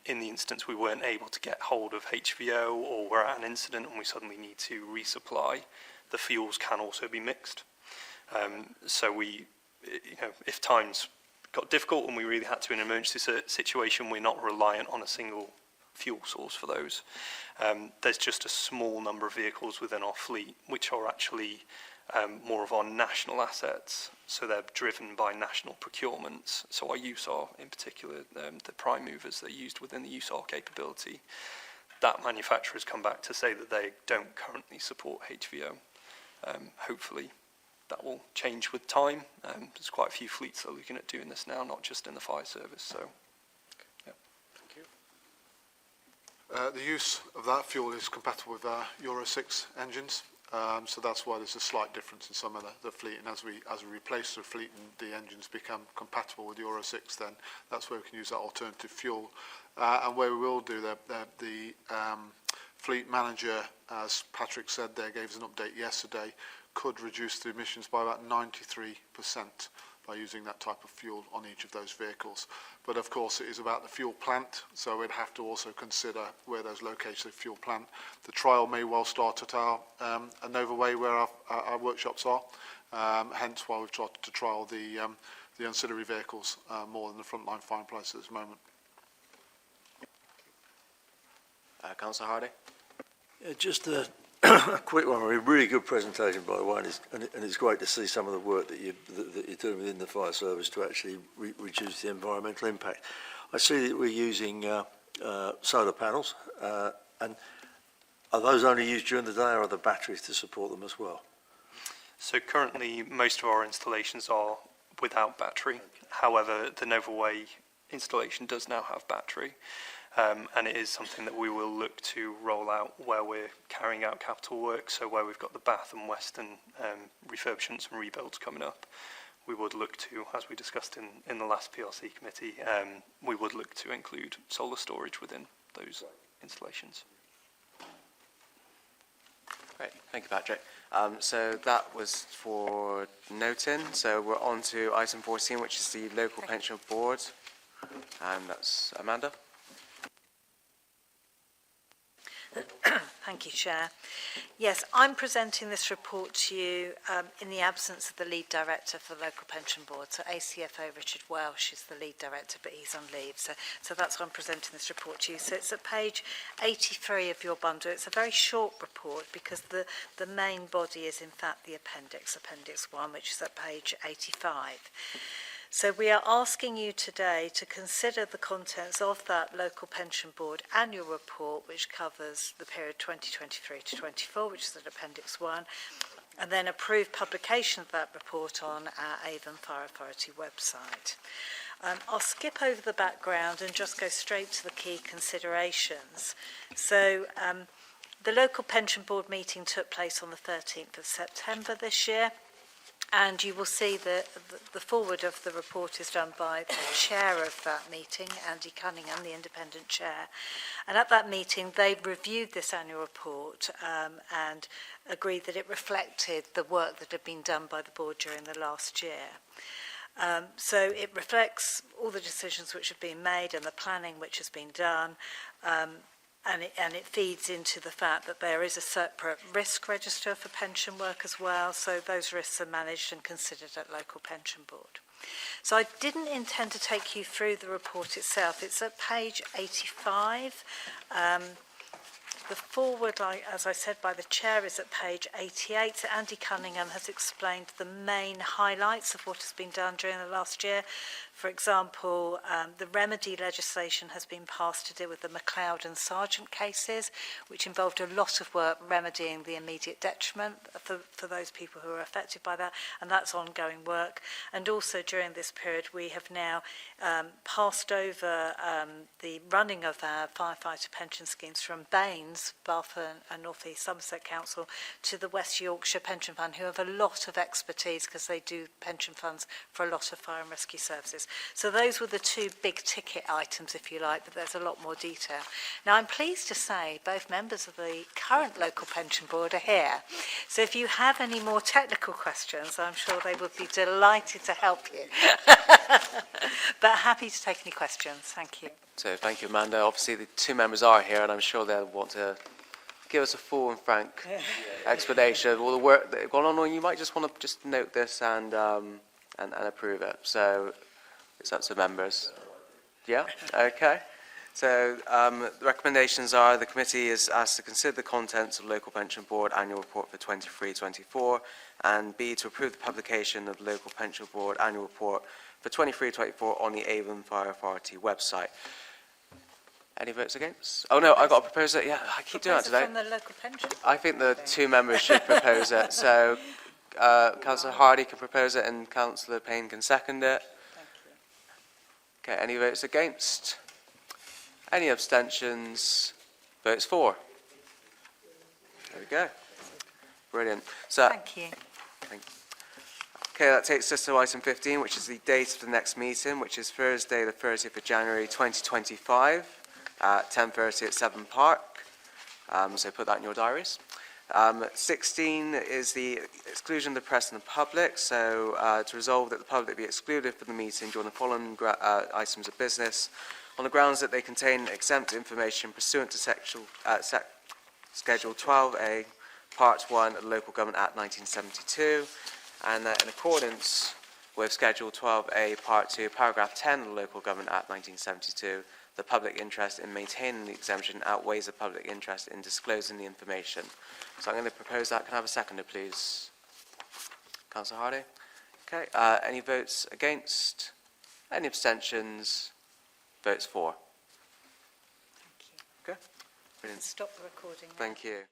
in the instance we weren't able to get hold of HVO, or we're at an incident and we suddenly need to resupply, the fuels can also be mixed. So we, if times got difficult and we really had to in an emergency situation, we're not reliant on a single fuel source for those. There's just a small number of vehicles within our fleet which are actually more of our national assets, so they're driven by national procurements. So our USAR in particular, the prime movers that are used within the USAR capability, that manufacturers come back to say that they don't currently support HVO. Hopefully that will change with time. There's quite a few fleets that are looking at doing this now, not just in the fire service. So, yeah. Thank you. The use of that fuel is compatible with our Euro 6 engines, so that's why there's a slight difference in some of the fleet. And as we replace the fleet and the engines become compatible with Euro 6, then that's where we can use that alternative fuel. And where we will do the fleet manager, as Patrick said there, gave us an update yesterday. could reduce the emissions by about 93% by using that type of fuel on each of those vehicles. But of course it is about the fuel plant, so we'd have to also consider where those located the fuel plant. The trial may well start at our Nova Way where our workshops are, hence why we've tried to trial the ancillary vehicles more than the frontline fireplace at this moment. Councillor Hardy. Yeah, just a quick one. A really good presentation, by the way, and it's great to see some of the work that you're doing within the fire service to actually reduce the environmental impact. I see that we're using solar panels, and are those only used during the day, or are there batteries to support them as well? So currently, most of our installations are without battery. However, the Nova Way installation does now have battery. And it is something that we will look to roll out where we're carrying out capital work, so where we've got the Bath and Western refurbishments and rebuilds coming up, we would look to, as we discussed in the last PLC committee, we would look to include solar storage within those installations. Great, thank you, Patrick. So that was for noting. So we're on to item 14, which is the local pension board, and that's Amanda. Thank you, Chair. Yes, I'm presenting this report to you in the absence of the lead director for the local pension board. So ACFO Richard Welsh is the lead director, but he's on leave. So that's why I'm presenting this report to you. So it's at page 83 of your bundle. It's a very short report because the main body is in fact the appendix 1, which is at page 85. So we are asking you today to consider the contents of that local pension board annual report, which covers the period 2023 to 24, which is at Appendix 1, and then approve publication of that report on our Avon Fire Authority website. I'll skip over the background and just go straight to the key considerations. So the local pension board meeting took place on the 13th of September this year. And you will see that the forward of the report is done by the chair of that meeting, Andy Cunningham, the independent chair. And at that meeting, they reviewed this annual report and agreed that it reflected the work that had been done by the board during the last year. So it reflects all the decisions which have been made and the planning which has been done. And it feeds into the fact that there is a separate risk register for pension work as well, so those risks are managed and considered at local pension board. So I didn't intend to take you through the report itself. It's at page 85. The forward, as I said by the chair, is at page 88. So Andy Cunningham has explained the main highlights of what has been done during the last year. For example, the remedy legislation has been passed to deal with the MacLeod and Sargent cases, which involved a lot of work remedying the immediate detriment for those people who are affected by that, and that's ongoing work. And also during this period, we have now passed over the running of our firefighter pension schemes from Baines, Bath and North East Somerset Council, to the West Yorkshire Pension Fund, who have a lot of expertise because they do pension funds for a lot of fire and rescue services. So those were the two big ticket items, if you like, but there's a lot more detail. Now, I'm pleased to say both members of the current local pension board are here. So if you have any more technical questions, I'm sure they would be delighted to help you. But happy to take any questions. Thank you. So thank you, Amanda. Obviously, the two members are here, and I'm sure they'll want to give us a full and frank explanation of all the work that has gone on. Or you might just want to just note this and approve it. So it's up to members. Yeah? Okay. So the recommendations are the committee is asked to consider the contents of local pension board annual report for 23-24 and B, to approve the publication of the local pension board annual report for 23-24 on the Avon Fire Authority website. Any votes against? Oh no, I got a proposal. Yeah, I keep doing that today. From the local pension? I think the two members should propose it. So Councillor Hardy can propose it and Councillor Payne can second it. Okay, any votes against? Any abstentions? Votes for? There we go. Brilliant. So, thank you. Okay, that takes us to item 15, which is the date of the next meeting, which is Thursday, the 30th of January 2025 at 10:30 at Severn Park. So put that in your diaries. 16 is the exclusion of the press and the public. So to resolve that the public be excluded from the meeting during the following items of business on the grounds that they contain exempt information pursuant to Schedule 12A, Part 1 of the Local Government Act 1972, and that in accordance with Schedule 12A, Part 2, Paragraph 10 of the Local Government Act 1972, the public interest in maintaining the exemption outweighs the public interest in disclosing the information. So I'm going to propose that. Can I have a seconder, please? Councillor Hardy? Okay. Any votes against? Any abstentions? Votes for? Thank you. Okay. Brilliant. Stop the recording now. Thank you.